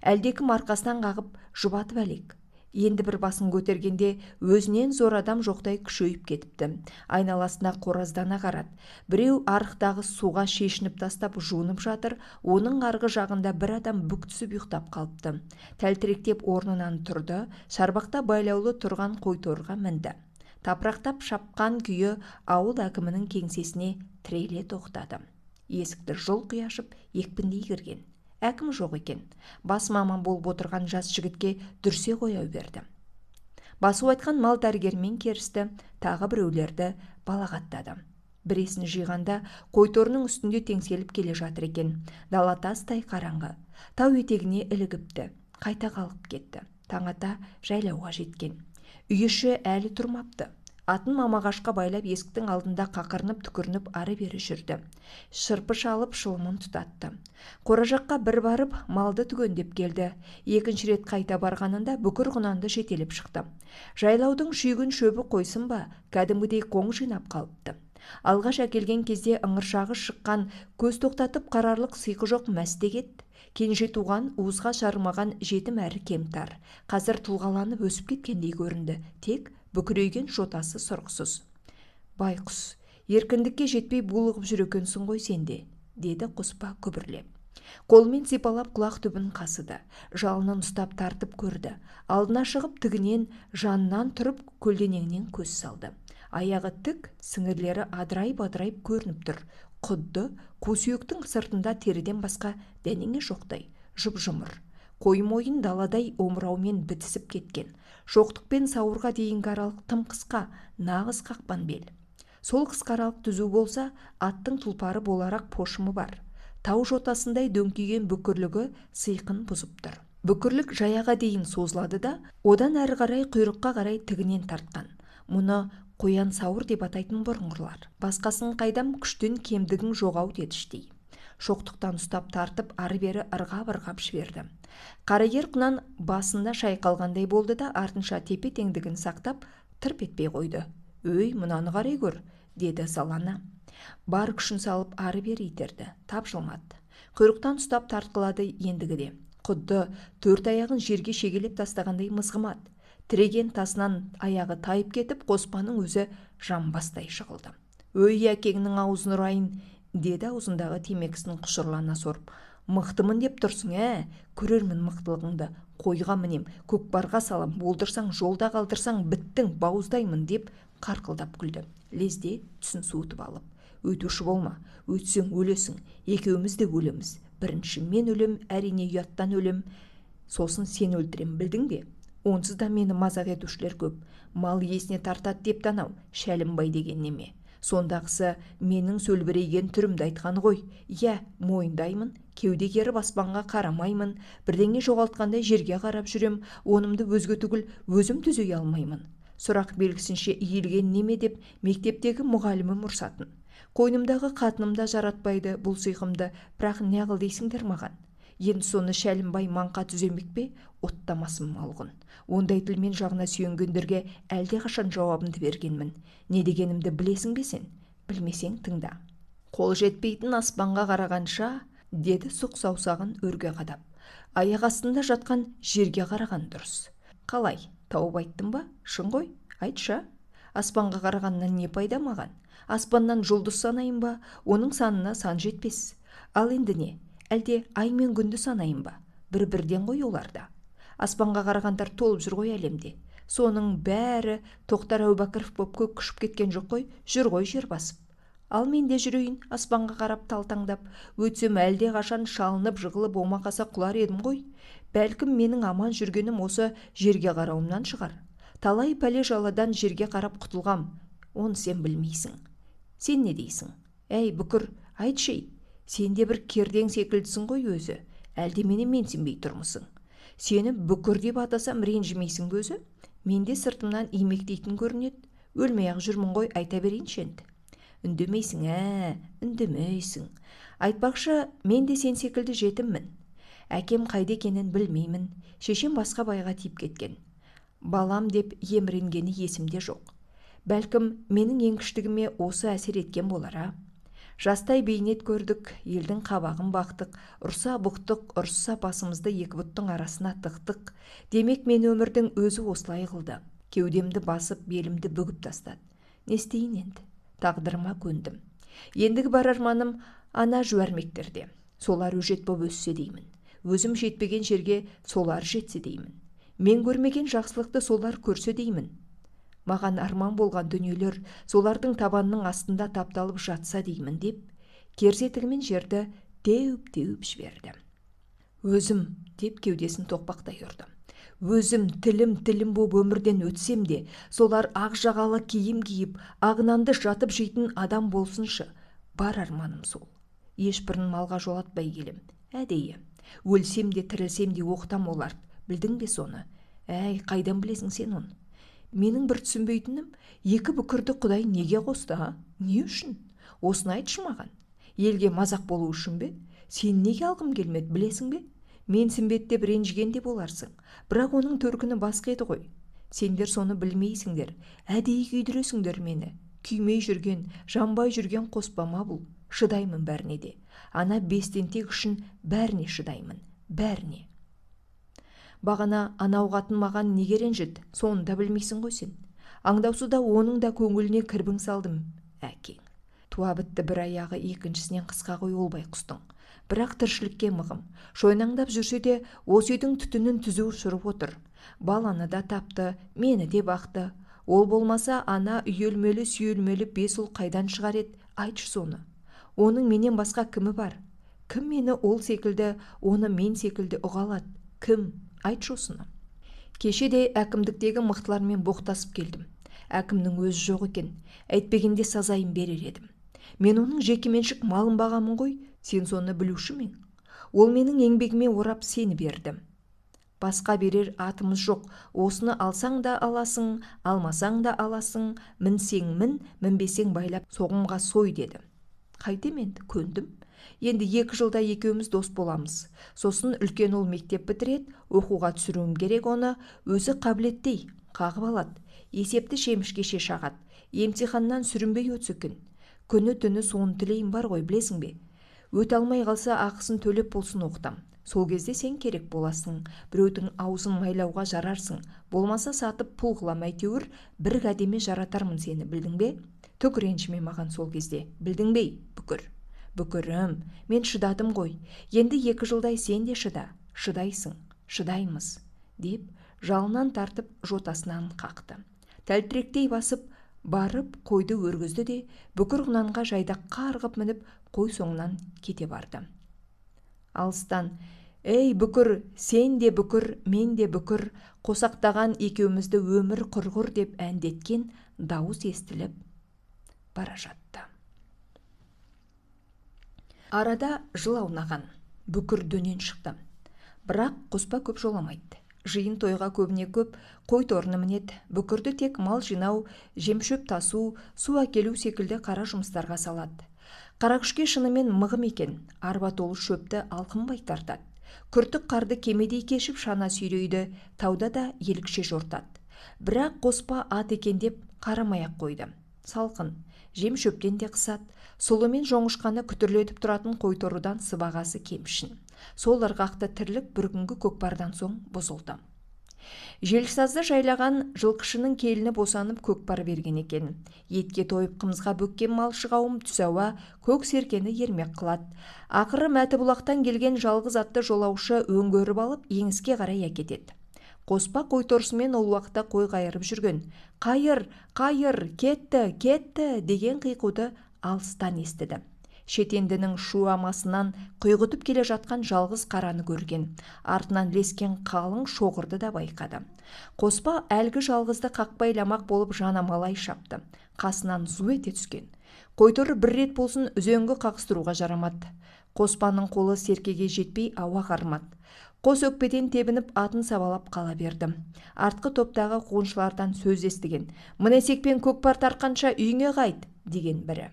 Әлдекім арқасынан қағып жұбатып әлек. Енді бір басын көтергенде өзінен зор адам жоқтай күшейіп кетіпті. Айналасына қораздана қарады. Біреу арықтағы суға шешініп тастап жуынып жатыр, оның арғы жағында бір адам бүк түсіп ұйықтап қалыпты. Тәлтіректеп орнынан тұрды, шарбақта байлаулы тұрған қойторға мінді. Тапырақтап шапқан күйі ауыл әкімінің кеңсесіне тіреле тоқтады. Есікті жұлқи ашып екпіндей кірген. Әкім жоқ екен. Бас маман болып отырған жас жігітке дүрсе қоя берді. Басу айтқан мал дәрігермен керісті, тағы біреулерді балағаттады. Біресін жиғанда қойторының үстінде теңселіп келе жатыр екен. Дала тастай қараңғы. Тау етегіне ілігіпті. Қайта қалып кетті. Таң ата жайлауға жеткен. Үй іші әлі тұрмапты. Атын мамағашқа байлап есіктің алдында қақырынып түкірініп ары бері жүрді. Шырпы шалып шылымын тұтатты. Қора жаққа бір барып малды түгендеп келді. Екінші рет қайта барғанында бүкір құнанды жетелеп шықты. Жайлаудың шүйгін шөбі қойсын ба, кәдімгідей қоң жинап қалыпты. Алғаш әкелген кезде ыңыршағы шыққан, көз тоқтатып қарарлық сыйқы жоқ мәстегет. Кенже туған, уызға жарымаған жетім әрі кемтар. Қазір тұлғаланып өсіп кеткендей көрінді. Тек бүкірейген жотасы сұрықсыз. Байқұс, еркіндікке жетпей булығып жүр екенсің ғой сенде, деді Қоспа күбірлеп. Қолмен сипалап құлақ түбін қасыды. Жалынын ұстап тартып көрді. Алдына шығып тігінен, жанынан тұрып көлденеңнен көз салды. Аяғы тік, сіңірлері адырайып-адырайып көрініп тұр. Құдды қусүйектің сыртында теріден басқа дәнеңе жоқтай, жұп-жұмыр. Қой мойын даладай омыраумен бітісіп кеткен. Шоқтықпен сауырға дейінгі аралық тым қысқа, нағыз қақпан бел. Сол қысқа аралық түзу болса, аттың тұлпары боларақ пошымы бар. Тау жотасындай дөңкиген бүкірлігі сыйқын бұзып тұр. Бүкірлік жаяға дейін созылады да, одан әрі қарай құйрыққа қарай тігінен тартқан. Мұны қоян сауыр деп атайтын бұрынғылар. Басқасын қайдам, күштен кемдігін жоғау деді іштей. Шоқтықтан ұстап тартып ары-бері ырғап-ырғап жіберді. Қарагер құнан басында шайқалғандай болды да, артынша тепе теңдігін сақтап тырп етпей қойды. «Өй, мұнаны қарай көр», деді ызалана. Бар күшін салып ары-бері итерді, тапжылмады. Құйрықтан ұстап тартқылады ендігіде. Құдды төрт аяғын жерге шегелеп тастағандай мызғымады. Тіреген тасынан аяғы тайып кетіп, Қоспаның өзі жамбастай жығылды. «Өй, әкеңнің аузын ұрайын», деді аузындағы темекісін құшырлана сорып. «Мықтымын деп тұрсың, көрермін мықтылығыңды. Қойға мінем, көкпарға салам, болдырсаң, жолда қалдырсаң, біттің, бауыздаймын» деп қарқылдап күлді. Лезде түсін суытып алып: «Өтуші болма, өтсең өлесің, екеуміз де өлеміз. Бірінші мен өлем, әрине ұяттан өлем, сосын сен өлтірем, білдің бе? Онсыз да мені мазақ етушілер көп. Мал иесіне тартады деп танау, Шәлімбай деген неме. Сондағысы менің сөлбірейген түрімді айтқан ғой. Иә, мойындаймын, кеудегері аспанға қарамаймын, бірдеңе жоғалтқандай жерге қарап жүрем, онымды өзге түгіл өзім түзей алмаймын. Сұрақ белгісінше иілген неме деп мектептегі мұғалімім ұрсатын. Қойнымдағы қатынымда жаратпайды бұл сыйқымды, бірақ не қыл дейсіңдер маған? Енді соны Шәлімбай маңқа түземек пе? Оттамасын малғын. Ондай тілмен жағына сүйенгендерге әлде қашан жауабымды бергенмін. Не дегенімді білесің бе сен? Білмесең тыңда. Қол жетпейтін аспанға қарағанша, деді сұқ саусағын өрге қадап. Аяқ астында жатқан жерге қараған дұрыс. Қалай, тауып айттың ба? Шын ғой, айтшы. Аспанға қарағаннан не пайда маған? Аспаннан жұлдыз санайын ба? Оның санына сан жетпес. Ал енді не? Әлде ай мен күнді санайын ба? Бір-бірден ғой оларда. Аспанға қарағандар толып жүр ғой әлемде. Соның бәрі Тоқтар Әубәкіров боп көк күшіп кеткен жоқ қой, жүр ғой жер басып. Ал мен де жүрейін аспанға қарап талтаңдап, өтсем әлде қашан шалынып жығылып омақаса құлар едім ғой. Бәлкім менің аман жүргенім осы жерге қарауымнан шығар. Талай пәле жаладан жерге қарап құтылғам. Оны сен білмейсің. Сен не дейсің? Әй бүкір, айтшы, сен де бір кердең секілдісің ғой өзі. Әлде мені менсінбей тұрмысың? Сені бүкір деп атасам ренжімейсің бе өзі? Менде сыртымнан имектейтін көрінеді. Өлмей-ақ жүрмін ғой, айта берейінші енді. Үндемейсің, үндемейсің. Айтпақшы, мен де сен секілді жетіммін. Әкем қайда екенін білмеймін. Шешем басқа байға тиіп кеткен. Балам деп еміренгені есімде жоқ. Бәлкім, менің еңкіштігіме осы әсер еткен болар. Жастай бейнет көрдік, елдің қабағын бақтық, ұрса бұқтық, ұрса басымызды екі бұттың арасына тықтық. Демек, мен өмірдің өзі осылай қылды. Кеудемді басып, белімді бүгіп тастады. Не істейін енді? Тағдырыма көндім. Ендігі бар арманым ана жуәрмектерде. Солар өжет боп өссе деймін. Өзім жетпеген жерге солар жетсе деймін. Мен көрмеген жақсылықты солар көрсе деймін. Маған арман болған дүниелер солардың табанының астында тапталып жатса деймін деп, керзетігімен жерді теуіп жіберді. Өзім деп кеудесін тоқпақтай ұрды. Өзім тілім боп өмірден өтсем де, солар ақ жағалы киім киіп, ағынанды жатып жейтін адам болсыншы. Бар арманым сол. Ешбірін малға жолатпай келем. Әдейі. Өлсем де, тірілсем де оқытам оларды. Білдің бе соны? Әй, қайдан білесің сен оны? Менің бір түсінбейтінім, екі бүкірді Құдай неге қосты, Не үшін? Осыны айтшы маған. Елге мазақ болу үшін бе? Сен неге алғым келмеді, білесің бе? Мен сінбет деп ренжіген де боларсың. Бірақ оның төркіні басқа еді ғой. Сендер соны білмейсіңдер. Әдейі күйдіресіңдер мені. Күймей жүрген, жанбай жүрген қоспама бұл. Шыдаймын бәріне де. Ана бестентек үшін бәріне шыдаймын. Бәріне. Бағана анау қатын маған неге ренжіді? Соны да білмейсің ғой сен. Аңдаусызда оның да көңіліне кірбің салдым. Әкең. Туа бітті бір аяғы екіншісінен қысқа ғой ол байқұстың. Бірақ тіршілікке мығым. Шойнаңдап жүрсе де, осы үйдің түтінін түзу ұшырып отыр. Баланы да тапты, мені де бақты. Ол болмаса ана үйелмелі сүйелмелі бес ұл қайдан шығар еді? Айтшы соны. Оның менен басқа кімі бар? Кім мені ол секілді, оны мен секілді ұғалады? Кім? Айтшы осыны. Кеше де әкімдіктегі мықтылармен боқтасып келдім. Әкімнің өзі жоқ екен. Әйтпегенде сазайын берер едім. Мен оның жекеменшік малын бағамын ғой. Сен соны білуші мен. Ол менің еңбегіме орап сені бердім. Басқа берер атымыз жоқ. Осыны алсаң да аласың, алмасаң да аласың. Мінсең мін, мінбесең байлап соғымға сой деді. Қайтем енді, көндім. Енді 2 жылда екеуміз дос боламыз. Сосын үлкен ол мектеп бітіреді, оқуға түсіруім керек оны, өзі қабілеттей, қағып алады. Есепті шемішке шағады. Емтиханнан сүрінбей өтсі күн. Күні түні соны тілейім бар ғой, білесің бе? Өте алмай қалса ақысын төлеп болсын оқытам. Сол кезде сен керек боласың. Біреудің аузын майлауға жарарсың. Болмаса сатып пұл қылам әйтеуір, бір кәдеме жаратармын сені, білдің бе? Түк ренжіме маған сол кезде, білдің бе, бүкір? Бүкірім, мен шыдадым ғой. Енді 2 жылдай сен де шыда. Шыдайсың, шыдаймыз, деп жалынан тартып жотасынан қақты. Тәлтіректей басып, барып қойды өргізді де, бүкір құнанға жайдаққа арғып мініп, қой соңынан кете барды. Алыстан, «Ей бүкір, сен де бүкір, мен де бүкір, қосақтаған екеумізді өмір құрғыр» деп әндеткен дауыс естіліп бара жатты. Арада жыл аунаған, бүкір дөнен шықты. Бірақ қоспа көп жоламайды. Жиын тойға көбіне көп қой торыны мінеді. Бүкірді тек мал жинау, жемшөп тасу, су әкелу секілді қара жұмыстарға салады. Қаракүшке шынымен мығым екен, арба толы шөпті алқынбай тартады. Күртік қарды кемедей кешіп шана сүйрейді, тауда да елікше жортады. Бірақ қоспа ат екен деп қарамай-ақ қойды. Салқын, жем шөптен де қысады. Сұлымен жоңышқаны күтірлетіп тұратын қой торыдан сыбағасы кемшін. Сол ырғақты тірлік бір күнгі көкпардан соң бұзылды. Желсазды жайлаған жылқышының келіні босанып көкпар берген екен. Етке тойып қымызға бөккен малшы қауым түс ауа көк серкені ермек қылады. Ақыры Мәтібұлақтан келген жалғыз атты жолаушы өңгөріп алып еңіске қарай әкетеді. Қоспа қой торысымен ол уақытта қой қайырып жүрген. «Қайыр, қайыр, кетті, кетті» деген қиқуды алыстан естіді. Шетендінің шуамасынан құйғытып келе жатқан жалғыз қараны көрген, артынан ілескен қалың шоғырды да байқады. Қоспа әлгі жалғызды қақпайламақ болып жанамалай шапты. Қасынан зу ете түскен. Қойторы бір рет болсын үзеңгі қағыстыруға жарамады. Қоспаның қолы серкеге жетпей ауа қармады. Қос өкпеден тебініп атын сабалап қала берді. Артқы топтағы қуғыншылардан сөз естіген. «Мінесекпен көкпар тартқанша үйіңе қайт» деген бірі.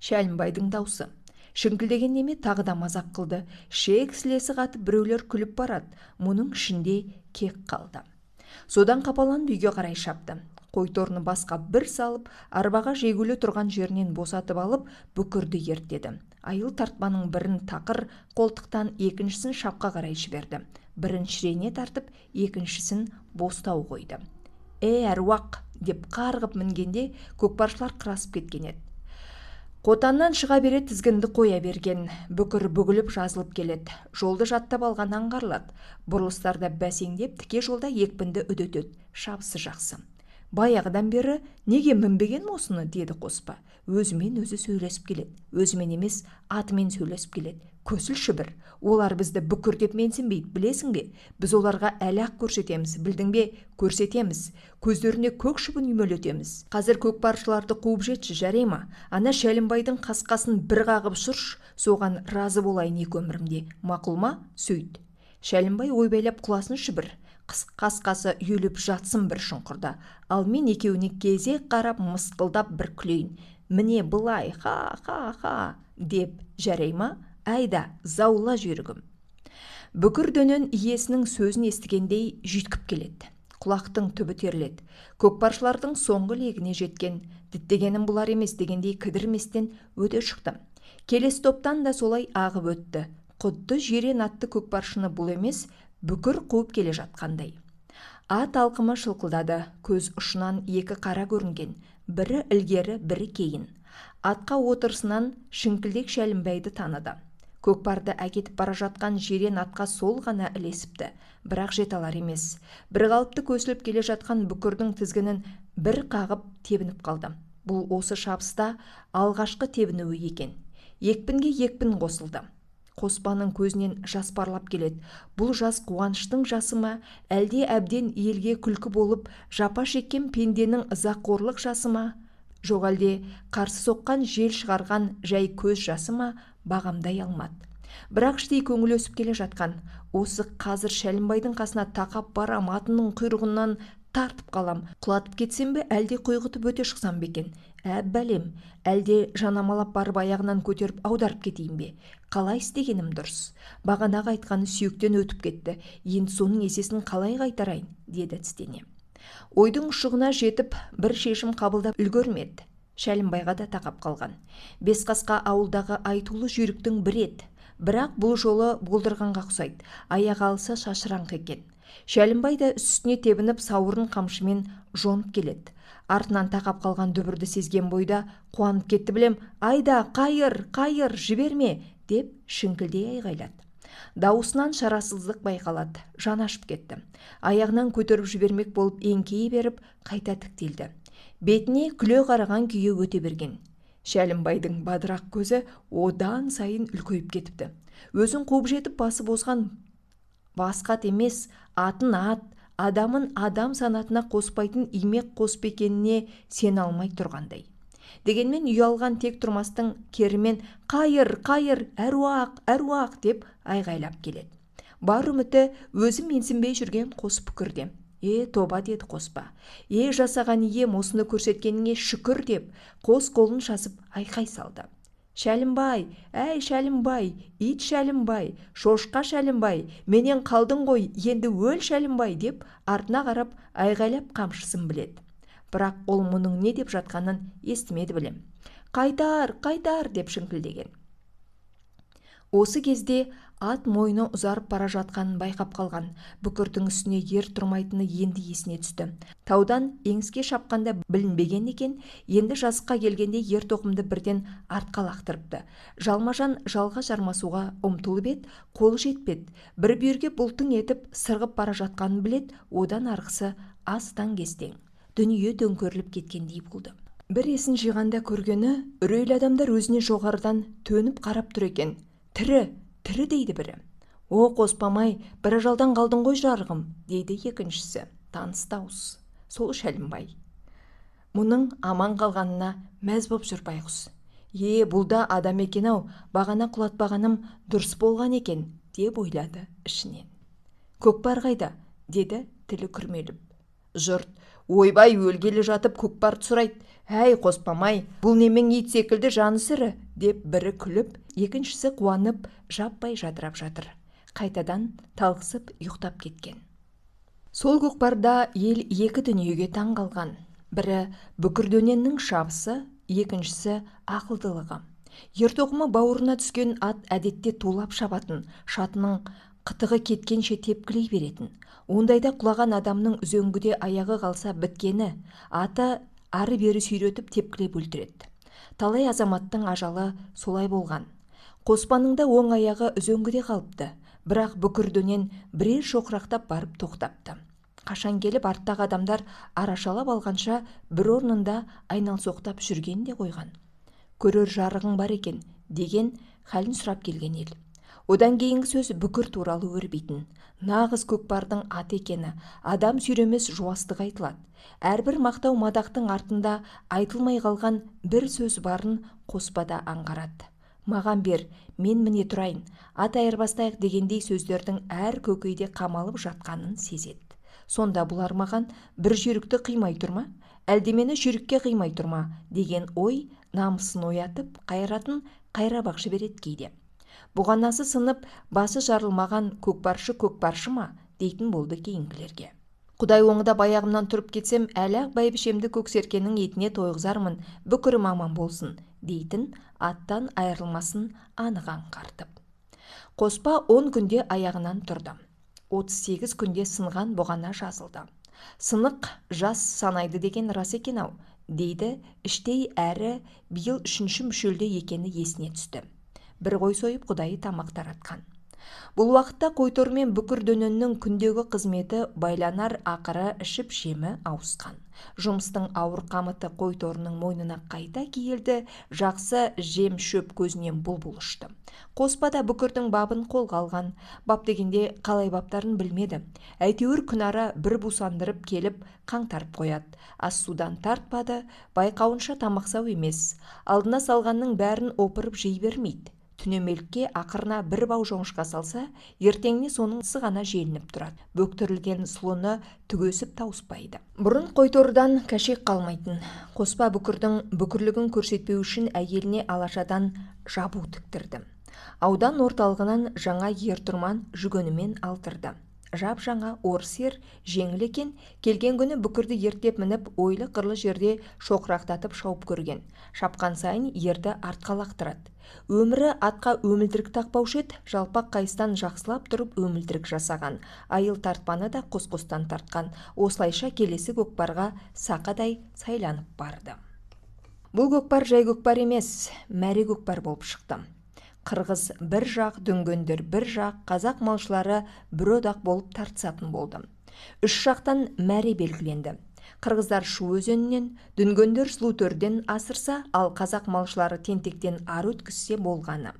Шәлімбайдың даусы. Шіңкілдеген неме тағы да мазақ қылды. Шек-сілесі қатып біреулер күліп барады. Мұның ішінде кек қалды. Содан қапаланып үйге қарай шапты. Қойторыны басқа бір салып, арбаға жегулі тұрған жерінен босатып алып, бүкірді ертеді. Айыл тартпаның бірін тақыр қолтықтан, екіншісін шапқа қарай жіберді. Бірін шірене тартып, екіншісін бостау қойды. Әруақ деп қарғып мінгенде көкпаршылар қырасып кеткен еді. Қотаннан шыға бере тізгінді қоя берген, бүкір бүгіліп жазылып келеді. Жолды жаттап алған аңғарылады. Бұрылыстарда бәсеңдеп, тіке жолда екпінді үдетеді. Шабысы жақсы. Баяғыдан бері неге мінбеген осыны, деді Қоспа. Өзімен өзі сөйлесіп келеді. Өзімен емес, атымен сөйлесіп келеді. Көсіл шүбір. Олар бізді бүкір деп менсінбейді, білесің бе? Біз оларға әлақ көрсетеміз, білдің бе? Көрсетеміз. Көздеріне көк шыбын үймелетеміз. Қазір көкпаршыларды қуып жетші, жарай ма? Ана Шәлімбайдың қасқасын бір қағып шұрш, соған разы болайын екі өмірімде. Мақұл ма? Сөйт. Шәлімбай ойбайлап құласын шүбір. Қасқасы үйіліп жатсын бір шұңқырда. Ал мен екеуіне кезек қарап мысқылдап бір күлейін. Міне былай, ха, деп, жарай ма? Айда, заула жүйрігім. Бүкір дөнен иесінің сөзін естігендей жүйткіп келеді. Құлақтың түбі терледі. Көкпаршылардың соңғы легіне жеткен. Діттегенім бұлар емес дегендей кідірместен өте шықты. Келес топтан да солай ағып өтті. Құдды жирен атты көкпаршыны бұл емес, бүкір қуып келе жатқандай. Ат алқымы шылқылдады. Көз ұшынан екі қара көрінген. Бірі ілгері, бірі кейін. Атқа отырысынан Шіңкілдек Шәлімбайды таныды. Көкпарды әкетіп бара жатқан жирен атқа сол ғана ілесіпті, бірақ жете алар емес. Бір қалыпты көсіліп келе жатқан бүкірдің тізгінін бір қағып тебініп қалды. Бұл осы шабыста алғашқы тебінуі екен. Екпінге екпін қосылды. Қоспаның көзінен жас парлап келеді. Бұл жас қуаныштың жасы ма, әлде әбден елге күлкі болып жапа шеккен пенденің ызақорлық жасы ма? Жоқ әлде қарсы соққан жел шығарған жай көз жасы ма, бағамдай алмады. Бірақ іштей көңіл өсіп келе жатқан. Осы қазір Шәлімбайдың қасына тақап барам, атының құйрығынан тартып қалам. Құлатып кетсем бе, әлде құйғытып өте шықсам бекен? Бәлем, әлде жанамалап барып аяғынан көтеріп аударып кетейін бе? Қалай істегенім дұрыс? Бағанағы айтқаны сүйектен өтіп кетті. Енді соның есесін қалай қайтарайын, деді тістене. Ойдың ұшығына жетіп, бір шешім қабылдап үлгермеді. Шәлімбайға да тақап қалған. Бесқасқа ауылдағы айтулы жүйріктің бір еді. Бірақ бұл жолы болдырғанға ұқсайды. Аяғы алса шашыраңқы екен. Шәлімбай да үстіне тебініп сауырын қамшымен жонып келеді. Артынан тақап қалған дүбірді сезген бойда қуанып кетті білем. Айда, қайыр, жіберме, деп шіңкілдей айғайлады. Дауысынан шарасыздық байқалады, жан ашып кетті. Аяғынан көтеріп жібермек болып еңкейе беріп, қайта тіктелді. Бетіне күле қараған күйі өте берген. Шәлімбайдың бадырақ көзі одан сайын үлкейіп кетіпті. Өзін қуып жетіп басы бозған басқат емес, атын ат, адамын адам санатына қоспайтын имек қоспекеніне сен алмай тұрғандай. Дегенмен ұялған тек тұрмастың керімен қайыр, әруақ деп айғайлап келеді. Бар үміті өзі менсінбей жүрген қос пікірде. Тоба, деді Қоспа. Жасаған ием осыны көрсеткеніңе шүкір деп қос қолын жазып айқай салды. Шәлімбай, Шәлімбай, ит Шәлімбай, шошқа Шәлімбай, менен қалдың ғой, енді өл Шәлімбай деп артына қарап айғайлап қамшысын біледі. Бірақ ол мұның не деп жатқанын естімеді білем. Қайтар деп шіңкілдеген. Осы кезде ат мойны ұзарып бара жатқанын байқап қалған. Бүкірдің үстіне ер тұрмайтыны енді есіне түсті. Таудан еңіске шапқанда білінбеген екен, енді жазыққа келгенде ер тоқымды бірден артқа лақтырыпты. Жалмажан жалға жармасуға ұмтылып еді, қолы жетпеді. Бір бүйірге бұлтың етіп сырғып бара жатқанын біледі, одан арғысы астан кестең. Дүние төңкеріліп кеткендей болды. Бір есін жиғанда көргені, үрейлі адамдар өзіне жоғарыдан төніп қарап тұр екен. Тірі дейді бірі. О, Қоспамай, бір ажалдан қалдың ғой жарығым, дейді екіншісі, таныс дауыс. Сол Шәлімбай. Мұның аман қалғанына мәз боп жүр байғұс. Бұл да адам екен-ау, бағана құлатпағаным дұрыс болған екен, деп ойлады ішінен. Көкпар қайда? Деді тілі күрмеліп. Жұрт, ойбай өлгелі жатып көкпарды сұрайды. Әй, Қоспамай, бұл немен ит секілді жаны сірі, деп бірі күліп, екіншісі қуанып, жаппай жадырап жатыр. Қайтадан талқысып ұйықтап кеткен. Сол көкпарда ел екі дүниеге таң қалған. Бірі Бүкірдөненнің шабысы, екіншісі ақылдылығы. Ертоқымы бауырына түскен ат әдетте тулап шабатын, шатының қытығы кеткенше тепкілей беретін. Ондайда құлаған адамның үзеңгіде аяғы қалса біткені, аты ары-бері сүйретіп тепкілеп өлтіреді. Талай азаматтың ажалы солай болған. Қоспанның да оң аяғы үзеңгіде қалыпты, бірақ Бүкірдөнен бірер шоқырақтап барып тоқтапты. Қашан келіп арттағы адамдар арашалап алғанша бір орнында айналсоқтап жүрген де қойған. Көрер жарығың бар екен, деген хәлін сұрап келген ел. Одан кейінгі сөз Бүкір туралы өрбейтін. Нағыз көкпардың ат екені, адам сүйремес жуастық айтылады. Әрбір мақтау мадақтың артында айтылмай қалған бір сөз барын Қоспада аңғарады. Маған бер, мен міне тұрайын, ат айырбастайық дегендей сөздердің әр көкейде қамалып жатқанын сезеді. Сонда бұлар маған бір жүйрікті қимай тұрма, әлдемені жүйрікке қимай тұрма деген ой намысын оятып, қайратын қайрабақ жібереді кейде. Бұғанасы сынып, басы жарылмаған көкпаршы ма дейтін болды кейінгілерге. Құдай оңыда баяғымнан тұрып кетсем, әлі-ақ бәйбішемді көксеркенің етіне тойғызармын, Бүкірім аман болсын, дейтін аттан айырылмасын анық аңғартып. Қоспа 10 күнде аяғынан тұрды. 38 күнде сынған бұғана жазылды. Сынық жас санайды деген рас екен-ау, дейді іштей, әрі биыл 3-ші мүшелде екені есіне түсті. Бір қой сойып Құдайы тамақ таратқан. Бұл уақытта Қойтор мен Бүкірдөненнің күндегі қызметі байланар, ақыры ішіп жемі ауысқан. Жұмыстың ауыр қамыты Қойторының мойнына қайта киілді, жақсы жем шөп көзінен бұлбұл ұшты. Қоспа да Бүкірдің бабын қолға алған. Бап дегенде қалай баптарын білмеді. Әйтеуір күнара бір бусандырып келіп қаңтарып қояды. Ас судан тартпады, байқауынша тамақсау емес. Алдына салғанның бәрін опырып жей бермейді. Түнемелікке ақырына бір бау жоңышқа салса, ертеңіне соның сығана желініп тұрады. Бөктірілген сұлыны түгесіп тауыспайды. Бұрын Қойтордан кәшек қалмайтын. Қоспа Бүкірдің бүкірлігін көрсетпеу үшін әйеліне алашадан жабу тіктірді. Аудан орталығынан жаңа ертұрман жүгенімен алдырды. Жап-жаңа орыс ер жеңіл екен, келген күні Бүкірді ертеп мініп, ойлы қырлы жерде шоқырақтатып шауып көрген. Шапқан сайын ерді артқа лақтырады. Өмірі атқа өмілдірік тақпаушы еді, жалпақ қайыстан жақсылап тұрып өмілдірік жасаған. Айыл тартпаны да қос-қостан тартқан. Осылайша келесі көкпарға сақадай сайланып барды. Бұл көкпар жай көкпар емес, мәре көкпар болып шықты. Қырғыз бір жақ, дүнгендер бір жақ, қазақ малшылары бір одақ болып тартысатын болды. 3 жақтан мәре белгіленді. Қырғыздар Шу өзенінен, дүнгендер Сұлутөрден асырса, ал қазақ малшылары Тентектен ар өткізсе болғаны.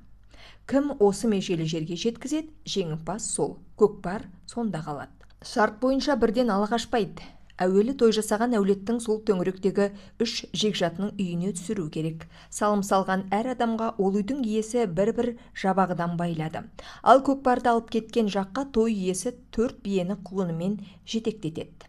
Кім осы межелі жерге жеткізеді, жеңімпаз сол. Көкпар сонда қалады. Шарт бойынша бірден ала қашпайды. Әуелі той жасаған әулеттің сол төңіректегі 3 жекжатының үйіне түсіру керек. Салым салған әр адамға ол үйдің иесі бір-бір жабағыдан байлады. Ал көкпарды алып кеткен жаққа той иесі 4 биені құлынымен жетектетеді.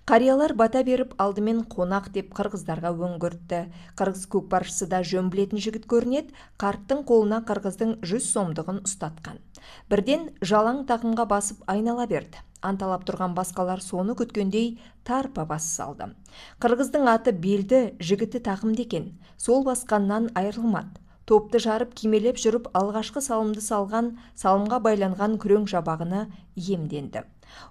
Қариялар бата беріп алдымен қонақ деп қырғыздарға өңгөртті. Қырғыз көкпаршысы да жөн білетін жігіт көрінеді, қарттың қолына қырғыздың 100 сомдығын ұстатқан. Бірден жалаң тақымға басып айнала берді. Анталап тұрған басқалар соны күткендей тарпа бас салды. Қырғыздың аты белді, жігіті тақымды екен. Сол басқаннан айырылмады. Топты жарып кимелеп жүріп алғашқы салымды салған, салымға байланған күрең жабағыны иемденді.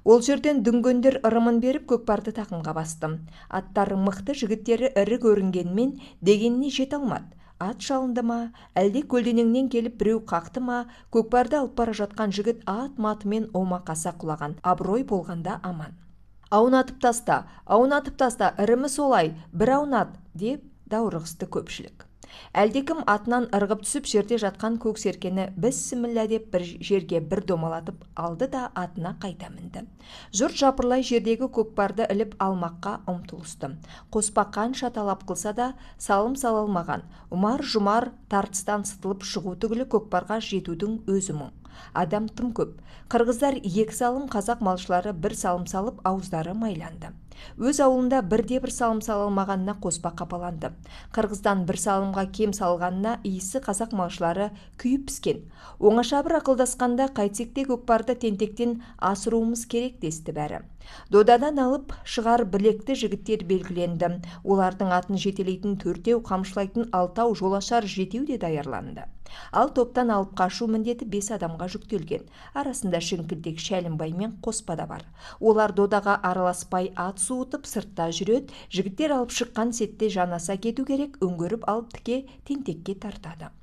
Ол жерден дүнгендер ырымын беріп көкпарды тақымға басты. Аттары мықты, жігіттері ірі көрінгенмен дегеніне жете алмады. Ат шалынды ма, әлде көлденеңнен келіп біреу қақты ма, көкпарды алып бара жатқан жігіт ат матымен омақаса құлаған. Абырой болғанда аман. Аунатып таста, ірімі солай, бір аунат, деп даурығысты көпшілік. Әлдекім атынан ырғып түсіп жерде жатқан көксеркені бісміллә деп бір жерге бір домалатып алды да атына қайта мінді. Жұрт жапырлай жердегі көкпарды іліп алмаққа ұмтылысты. Қоспа қанша талап қылса да салым сала алмаған. Ұмар-жұмар тартыстан сытылып шығу түгілі көкпарға жетудің өзі мұң. Адам тым көп. Қырғыздар 2 салым, қазақ малшылары 1 салым салып, ауыздары майланды. Өз ауылында бірде-бір салым сала алмағанына Қоспа қапаланды. Қырғыздан 1 салымға кем салғанына иісі қазақ малшылары күйіп піскен. Оңаша бір ақылдасқанда қайтсек те көкпарды тентектен асыруымыз керек десті бәрі. Додадан алып шығар білекті жігіттер белгіленді. Олардың атын жетелейтін 4-еу, қамшылайтын 6-ау, жолашар 7-еу де даярланды. Ал топтан алып қашу міндеті 5 адамға жүктелген. Арасында Шіңкілдек, Шәлімбай мен Қоспа да бар. Олар додаға араласпай ат суытып сыртта жүреді. Жігіттер алып шыққан сетте жанаса кету керек, өңгөріп алып тіке тентекке тартады.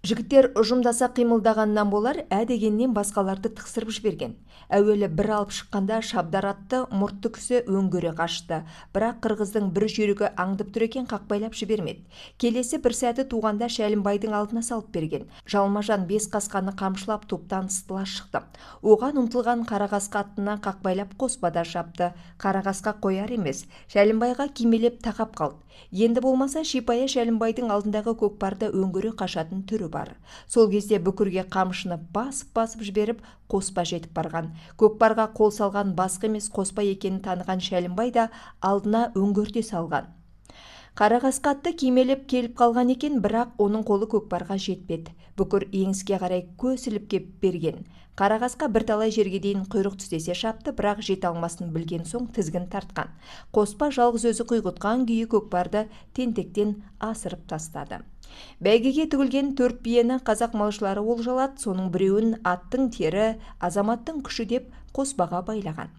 Жігіттер ұжымдаса қимылдағаннан болар, дегеннен басқаларды тықсырып жіберген. Әуелі бір алып шыққанда шабдар атты мұртты кісі өңгөре қашты. Бірақ қырғыздың бір жүйрігі аңдып тұр екен, қақпайлап жібермеді. Келесі бір сәті туғанда Шәлімбайдың алдына салып берген. Жалмажан 5 қасқаны қамшылап топтан сытыла шықты. Оған ұмтылған Қарақасқа аттына қақпайлап Қоспада шапты. Қарақасқа қояр емес, Шәлімбайға кимелеп тақап қалды. Енді болмаса Шипая Шәлімбайдың алдындағы көкпарды өңгөре қашатын түрі бар. Сол кезде бүкірге қамшыны басып жіберіп Қоспа жетіп барған. Көкпарға қол салған басқа емес Қоспа екенін таныған Шәлімбай да алдына өңгөрте салған. Қарақасқа атты кимелеп келіп қалған екен, бірақ оның қолы көкпарға жетпеді. Бүкір еңіске қарай көсіліп кеп берген. Қарақасқа бірталай жерге дейін құйрық түстесе шапты, бірақ жете алмасын білген соң тізгін тартқан. Қоспа жалғыз өзі құйғытқан күйі көкпарды тентектен асырып тастады. Бәйгеге тігілген 4 биені қазақ малшылары олжалады, соның біреуін аттың тері, азаматтың күші деп Қоспаға байлаған.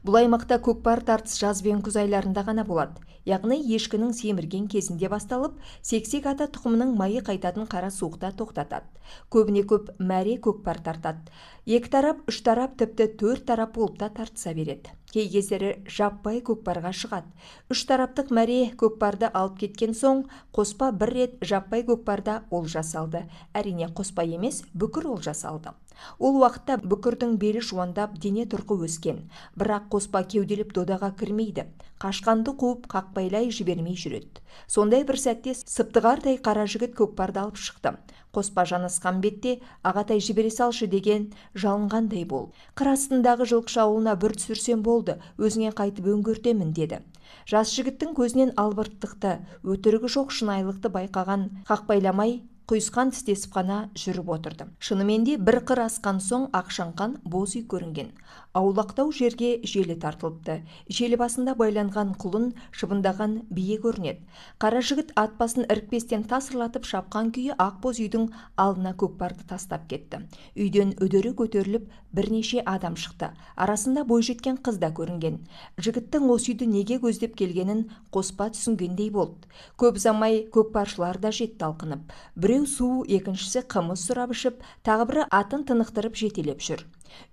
Бұл аймақта көкпар тартыс жаз бен күз айларында ғана болады. Яғни ешкінің семірген кезінде басталып, сексек ата тұқымының майы қайтатын қара суықта тоқтатады. Көбіне көп мәре көкпар тартады. 2 тарап, 3 тарап, тіпті 4 тарап болып та тартыса береді. Кей кездері жаппай көкпарға шығады. 3 тараптық мәре көкпарды алып кеткен соң, Қоспа бір рет жаппай көкпарда олжа салды. Әрине Қоспа емес, бүкір олжа салды. Ол уақытта бүкірдің белі жуандап, дене тұрқы өскен. Бірақ Қоспа кеуделіп додаға кірмейді. Қашқанды қуып қақпайлай жібермей жүреді. Сондай бір сәтте сыптығардай қара жігіт көкпарды алып шықты. Қоспа жанасқан бетте ағатай жібере салшы деген жалынғандай бол. Қыр астындағы жылқышы ауылына бір түсірсем болды, өзіңе қайтып өңгөртемін деді. Жас жігіттің көзінен албырттықты, өтірігі жоқ шынайылықты байқаған, қақпайламай құйысқан тістесіп қана жүріп отырды. Шынымен де бір қыр асқан соң ақшаңқан боз үй көрінген. Аулақтау жерге желі тартылыпты. Желі басында байланған құлын шыбындаған бие көрінеді. Қара жігіт ат басын ірікпестен тасырлатып шапқан күйі ақ боз үйдің алдына көкпарды тастап кетті. Үйден үдері көтеріліп бірнеше адам шықты. Арасында бойжеткен қыз да көрінген. Жігіттің осы үйді неге көздеп келгенін Қоспа түсінгендей болды. Көп замай көкпаршылар да жетті алқынып. Біреу су, екіншісі қымыз сұрап ішіп, тағы бірі атын тынықтырып жетелеп жүр.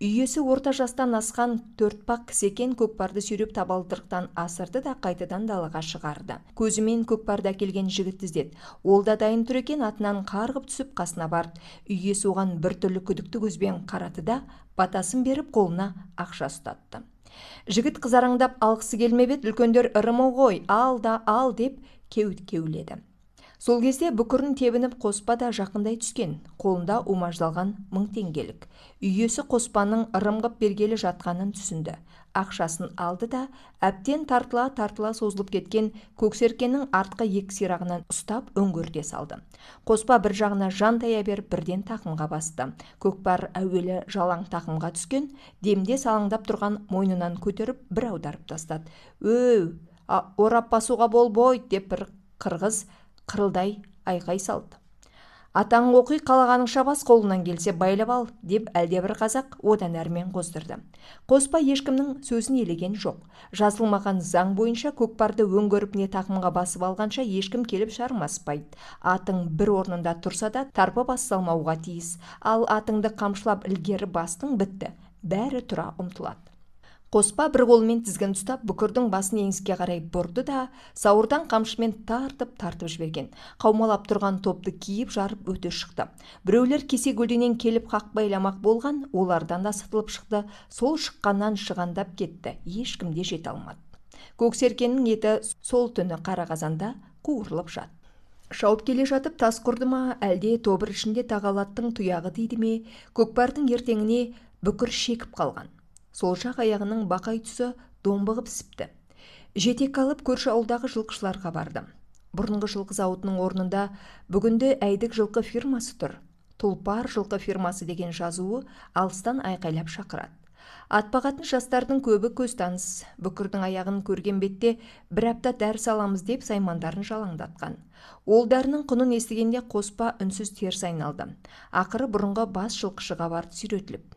Үй иесі орта жастан асқан 4 кісі екен, көкпарды сүйреп табалдырықтан асырды да қайтадан далаға шығарды. Көзімен көкпарды әкелген жігіт іздеді. Ол да дайын тұр екен, атынан қарғып түсіп қасына барды. Үй иесі оған біртүрлі күдікті көзбен қарады да батасын беріп қолына ақша ұстатты. Жігіт қызараңдап алғысы келмеп еді, үлкендер ырымы ғой, ал да ал деп кеуледі. Сол кезде бүкірін тебініп Қоспа да жақындай түскен, қолында умаждалған 1000 теңгелік. Үй иесі Қоспаның ырымғып бергелі жатқанын түсінді. Ақшасын алды да әбден тартыла созылып кеткен көксеркенің артқы 2 сирағынан ұстап өңгөрте салды. Қоспа бір жағына жантая беріп бірден тақымға басты. Көкпар әуелі жалаң тақымға түскен, демде салаңдап тұрған мойнынан көтеріп бір аударып тастады. Орап басуға болбой деп бір қырғыз қырылдай айқай салды. Атаң оқи қалағаның шабас, қолынан келсе байлап ал деп әлде бір қазақ одан әрмен қоздырды. Қоспа ешкімнің сөзін елеген жоқ. Жазылмаған заң бойынша көкпарды өңгөріп не тақымға басып алғанша ешкім келіп жармаспайды. Атың бір орнында тұрса да тарпы бас салмауға тиіс. Ал атыңды қамшылап ілгері бастың, бітті. Бәрі тұра ұмтылады. Қоспа бір қолымен тізгін ұстап бүкірдің басын еңіске қарай бұрды да сауырдан қамшымен тартып жіберген. Қаумалап тұрған топты киіп жарып өте шықты. Біреулер кесе көлденен келіп қақ байламақ болған, олардан да сытылып шықты. Сол шыққаннан шығандап кетті. Ешкім де жете алмады. Көксеркенің еті сол түні қара қазанда қуырылып жатты. Шауып келе жатып тас құрды ма, әлде тобыр ішінде тағалаттың тұяғы тиді ме, көкпардың ертеңіне бүкір шекіп қалған. Сол жақ аяғының бақай тұсы домбығып сіпті. Жетек алып көрші ауылдағы жылқышыларға барды. Бұрынғы жылқы зауытының орнында бүгінде әйдік жылқы фирмасы тұр. Тұлпар жылқы фирмасы деген жазуы алыстан айқайлап шақырады. Атпағатын жастардың көбі көз таныс. Бүкірдің аяғын көрген бетте бір апта дәріс аламыз деп саймандарын жалаңдатқан. Ол дәрінің құнын естігенде Қоспа үнсіз теріс айналды. Ақыры бұрынғы бас жылқышыға барып сүйретіліп.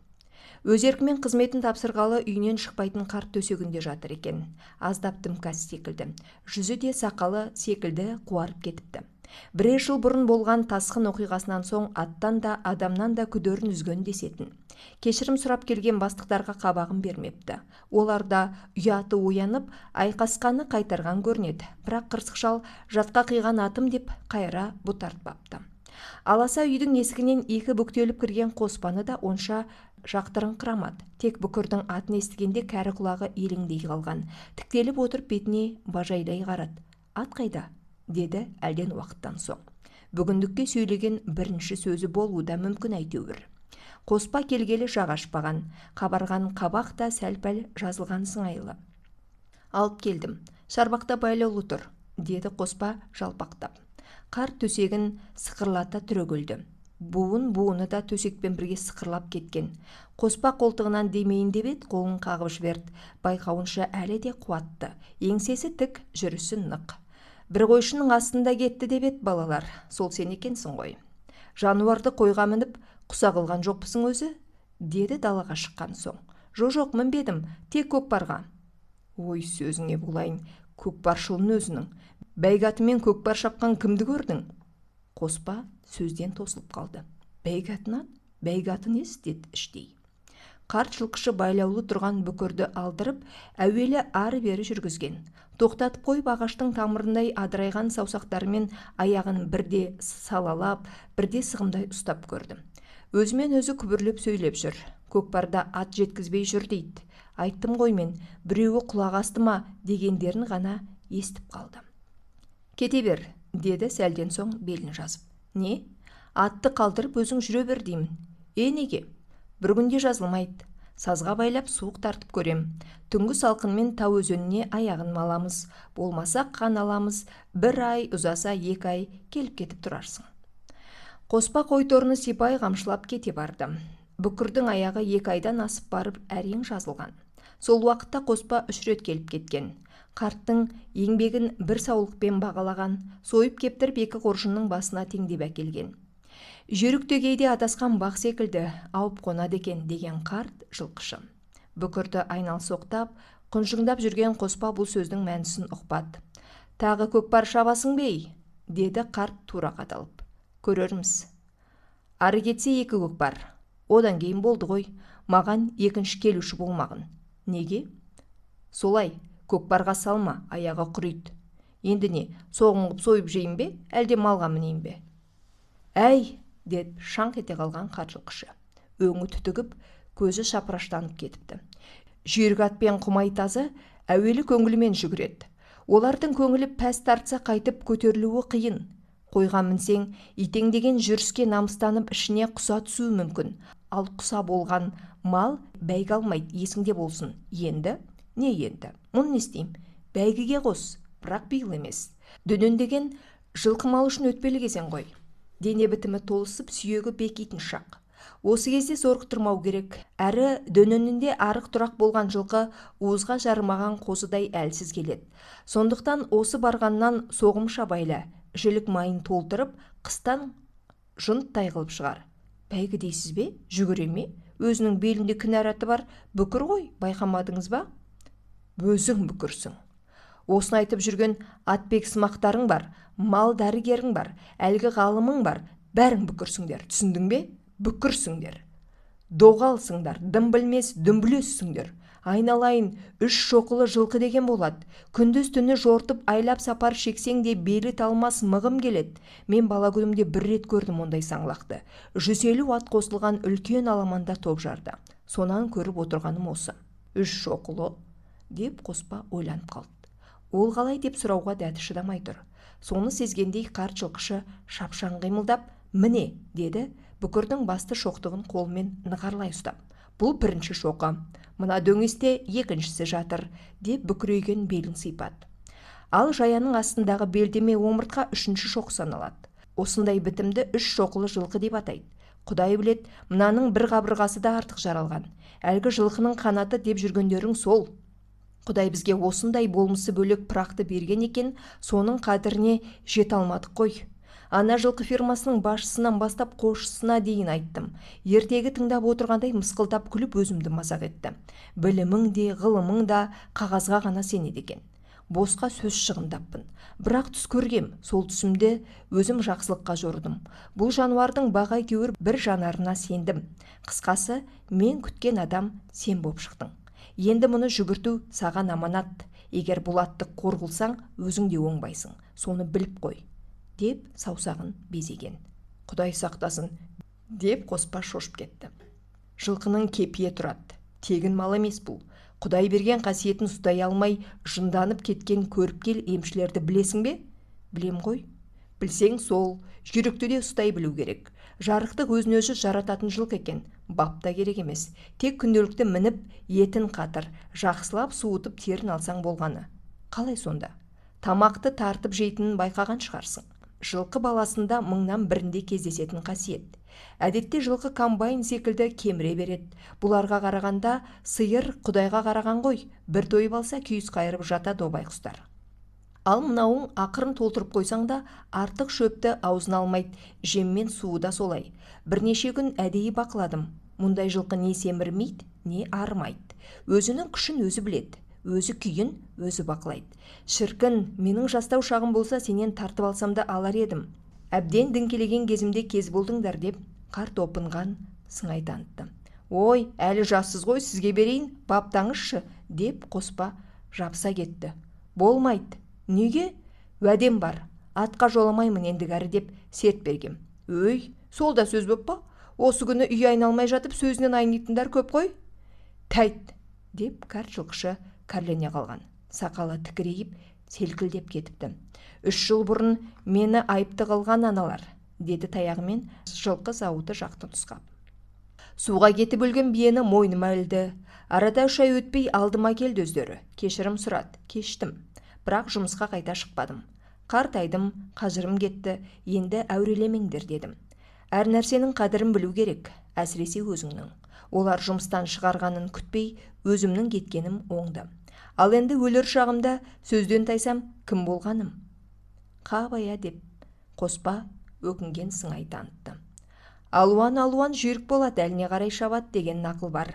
Өз еркімен қызметін тапсырғалы үйінен шықпайтын қарт төсегінде жатыр екен. Аздап дімкәс секілді. Жүзі де сақалы секілді қуарып кетіпті. Бірер жыл бұрын болған тасқын оқиғасынан соң аттан да адамнан да күдерін үзген десетін. Кешірім сұрап келген бастықтарға қабағын бермепті. Олар да ұяты оянып, айқасқаны қайтарған көрінеді. Бірақ қырсық шал жатқа қиған атым деп қайра бұтартпапты. Аласа үйдің есігінен екі бүктеліп кірген Қоспаны да онша жақтырыңқырамады. Тек бүкірдің атын естігенде кәрі құлағы елеңдей қалған. Тіктеліп отырып бетіне бажайдай қарады. Ат қайда? Деді әлден уақыттан соң. Бүгіндікке сөйлеген бірінші сөзі болуы да мүмкін әйтеуір. Қоспа келгелі жақ ашпаған, қабарған қабақ та сәл-пәл жазылған сыңайлы. Алып келдім, шарбақта байлаулы тұр, деді Қоспа жалпақтап. Қар төсегін сықырлата түрегілді. Буыны да төсекпен бірге сықырлап кеткен. Қоспа қолтығынан демейін деп еді, қолын қағып жіберді. Байқауынша әлі де қуатты. Еңсесі тік, жүрісі нық. Бір қойшының астында кетті деп еді балалар. Сол сен екенсің ғой. Жануарды қойға мініп, құса қылған жоқпысың өзі? Деді далаға шыққан соң. Жоқ, мінбедім, тек көкпарға. Ой, сөзіңе болайын, көкпаршылын өзінің. Бәйгатымен көкпар шапқан кімді көрдің? Қоспа сөзден тосылып қалды. Бәйгаты несі деді іштей. Қарт жылқышы байлаулы тұрған бүкірді алдырып, әуелі ары-бері жүргізген. Тоқтатып қойып ағаштың тамырындай адырайған саусақтарымен аяғын бірде салалап, бірде сығымдай ұстап көрді. Өзімен өзі күбірлеп сөйлеп жүр. Көкпарда ат жеткізбей жүр дейді. Айттым ғой мен, біреуі құлақ асты ма дегендерін ғана естіп қалды. Кете бер, деді сәлден соң белін жазып. Не? Атты қалдырып өзің жүре бер деймін. Неге? Бір күнде жазылмайды. Сазға байлап суық тартып көрем. Түнгі салқынмен тау өзеніне аяғын маламыз. Болмаса қан аламыз. Бір ай, ұзаса 2 ай келіп кетіп тұрарсың. Қоспа қой торыны сипай қамшылап кете барды. Бүкірдің аяғы 2 айдан асып барып әрең жазылған. Сол уақытта Қоспа 3 рет келіп кеткен. Қарттың еңбегін бір саулықпен бағалаған, сойып кептіріп 2 қоржынның басына теңдеп әкелген. Жүйрікте кейде адасқан бақ секілді ауып қонады екен деген қарт жылқышы. Бүкірді айналсоқтап, құнжыңдап жүрген Қоспа бұл сөздің мәнісін ұқпады. Тағы көкпар шабасың бей? Деді қарт тура қадалып. Көрерміз. Ары кетсе 2 көкпар. Одан кейін болды ғой. Маған екінші келуші болмағын. Неге? Солай, көкпарға салма, аяғы құрыйды. Енді не, соғынғып сойып жейін бе, әлде малға мінейін бе? Әй, деді шаңқ ете қалған қарт жылқышы. Өңі түтігіп, көзі шапыраштанып кетіпті. Жүйрік атпен құмай тазы әуелі көңілімен жүгіреді. Олардың көңілі пәс тартса қайтып көтерілуі қиын. Қойға мінсең, итеңдеген жүріске намыстанып ішіне құса түсуі мүмкін. Ал құса болған мал бәйге алмайды, есіңде болсын. Енді? Не енді? Мұны не істеймін? Бәйгеге қос, бірақ биыл емес. Дөнендеген жылқы мал үшін өтпелі кезең ғой. Дене бітімі толысып, сүйегі бекитін шақ. Осы кезде зорықтырмау керек. Әрі дөненінде арық тұрақ болған жылқы уызға жарымаған қозыдай әлсіз келеді. Сондықтан осы барғаннан соғымша байла, жілік майын толтырып, қыстан жынттай қылып шығар. Бәйгі дейсіз бе? Жүгіре ме? Өзінің белінде кінәраты бар, бүкір ғой, байқамадыңыз ба? Өзің бүкірсің. Осыны айтып жүрген атбек сымақтарың бар, мал дәрігерің бар, әлгі ғалымың бар, бәрің бүкірсіңдер, түсіндің бе? Бүкірсіңдер. Доғалсыңдар, дым білмес дүмбілессіңдер. Айналайын, 3 шоқылы жылқы деген болады. Күндіз түні жортып айлап сапар шексең де белі талмас мығым келеді. Мен бала күнімде бір рет көрдім ондай саңлақты. 150 ат қосылған үлкен аламанда топ жарды. Сонан көріп отырғаным осы. 3 шоқылы деп Қоспа ойланып қалды. Ол қалай деп сұрауға дәті шыдамай тұр. Соны сезгендей қарт жылқышы шапшаң қимылдап, міне, деді, бүкірдің басты шоқтығын қолмен нығарлай ұстап. Бұл бірінші шоқы, мына дөңесте екіншісі жатыр, деп бүкірейген белін сипады. Ал жаяның астындағы белдеме омыртқа үшінші шоқы саналады. Осындай бітімді 3 шоқылы жылқы деп атайды. Құдай білет, мынаның бір қабырғасы да артық жаралған. Әлгі жылқының қанаты деп жүргендерің сол. Құдай бізге осындай болмысы бөлек пырақты берген екен, соның қадіріне жете алмадық қой. Ана жылқы фирмасының басшысынан бастап қосшысына дейін айттым. Ертегі тыңдап отырғандай мысқылдап күліп өзімді мазақ етті. Білімің де, ғылымың да қағазға ғана сенеді екен. Босқа сөз шығындаппын. Бірақ түс көргем, сол түсімде өзім жақсылыққа жордым. Бұл жануардың бағай кеуір бір жанарына сендім. Қысқасы, мен күткен адам сен боп шықтың. Енді мұны жүгірту саған аманат. Егер бұл атты қор қылсаң, өзің де оңбайсың. Соны біліп қой, деп саусағын безеген. Құдай сақтасын, деп Қоспа шошып кетті. Жылқының кепие тұрады. Тегін мал емес бұл. Құдай берген қасиетін ұстай алмай жынданып кеткен көріпкел емшілерді білесің бе? Білем ғой. Білсең сол, жүректі де ұстай білу керек. Жарықтық өзін өзі жарататын жылқы екен. Бапта керек емес. Тек күнделікті мініп, етін қатыр, жақсылап суытып терін алсаң болғаны. Қалай сонда? Тамақты тартып жейтінін байқаған шығарсың. Жылқы баласында мыңнан бірінде кездесетін қасиет. Әдетте жылқы комбайн секілді кеміре береді. Бұларға қарағанда сиыр Құдайға қараған ғой. Бір тойып алса күйіс қайырып жатады обай құстар. Ал мынауың ақырын толтырып қойсаң да артық шөпті аузына алмайды. Жеммен суы да солай. Бірнеше күн әдейі бақыладым. Мұндай жылқы не семірмейді, не арымайды. Өзінің күшін өзі біледі. Өзі күйін өзі бақылайды. Шіркін, менің жастау шағым болса сенен тартып алсам да алар едім. Әбден діңкелеген кезімде кез болдыңдар, деп қарт опынған сыңай танытты. Ой, әлі жассыз ғой, сізге берейін, баптаңызшы, деп Қоспа жапса кетті. Болмайды. Неге? Уәдем бар. Атқа жоламаймын ендігәрі, деп серт бергем. Өй, сол да сөз боп па? Осы күні үй айналмай жатып сөзінен айнитындар көп қой. Тәйт, деп қарт жылқышы кәрлене қалған. Сақалы тікірейіп, селкілдеп кетіпті. 3 жыл бұрын мені айыпты қылған аналар, деді таяғымен жылқы зауыты жақты нұсқап. Суға кетіп өлген биені мойныма ілді. Арада 3 ай өтпей алдыма келді өздері. Кешірім сұрады, кештім. Бірақ жұмысқа қайта шықпадым. Қартайдым, қажырым кетті, енді әурелемеңдер дедім. Әр нәрсенің қадірін білу керек, әсіресе өзіңнің. Олар жұмыстан шығарғанын күтпей, өзімнің кеткенім оңды. Ал енді өлер шағымда сөзден тайсам, кім болғаным? Қабая, деп Қоспа өкінген сыңай танытты. Алуан жүйрік болады, әліне қарай шабат деген нақыл бар.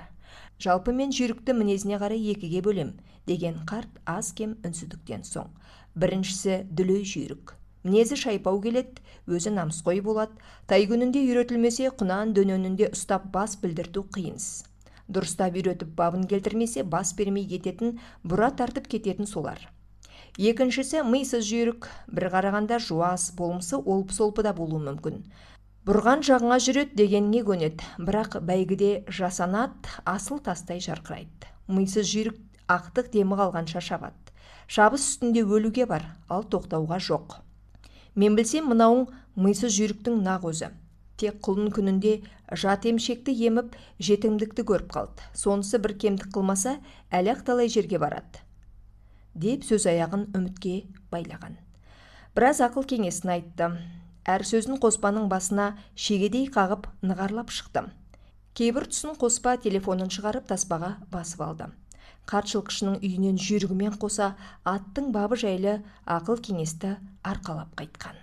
Жалпы мен жүйрікті мінезіне қарай 2-ге бөлем, деген қарт аз кем үнсіздіктен соң. Біріншісі дүлей жүйрік. Мінезі шайпау келет, өзі намысқой болады. Тай күнінде үйретілмесе, құнан дөнөнінде ұстап бас білдірту қиынсыз. Дұрыстап үйретіп бабын келтірмесе, бас бермей кететін, бұра тартып кететін солар. Екіншісі мыйсыз жүйрік. Бір қарағанда жуас, болмысы олпы-солпы да болуы мүмкін. Бұрған жағыңа жүрет дегенге көнеді, бірақ бәйгіде жасанат, асыл тастай жарқырайды. Мыйсыз жүйрік ақтық демі қалғанша шабады. Шабыс үстінде өлуге бар, ал тоқтауға жоқ. Мен білсем, мынауың мыйсыз жүйріктің нақ өзі. Тек құлын күнінде жат емшекті еміп, жетімдікті көріп қалды. Сонысы бір кемдік қылмаса, әлі талай жерге барады, деп сөз аяғын үмітке байлаған. Біраз ақыл кеңесін айтты. Әр сөзін Қоспаның басына шегедей қағып нығарлап шықты. Кейбір тұсын Қоспа телефонын шығарып таспаға басып алды. Қарт жылқышының үйінен жүйрігімен қоса аттың бабы жайлы ақыл кеңесті арқалап қайтқан.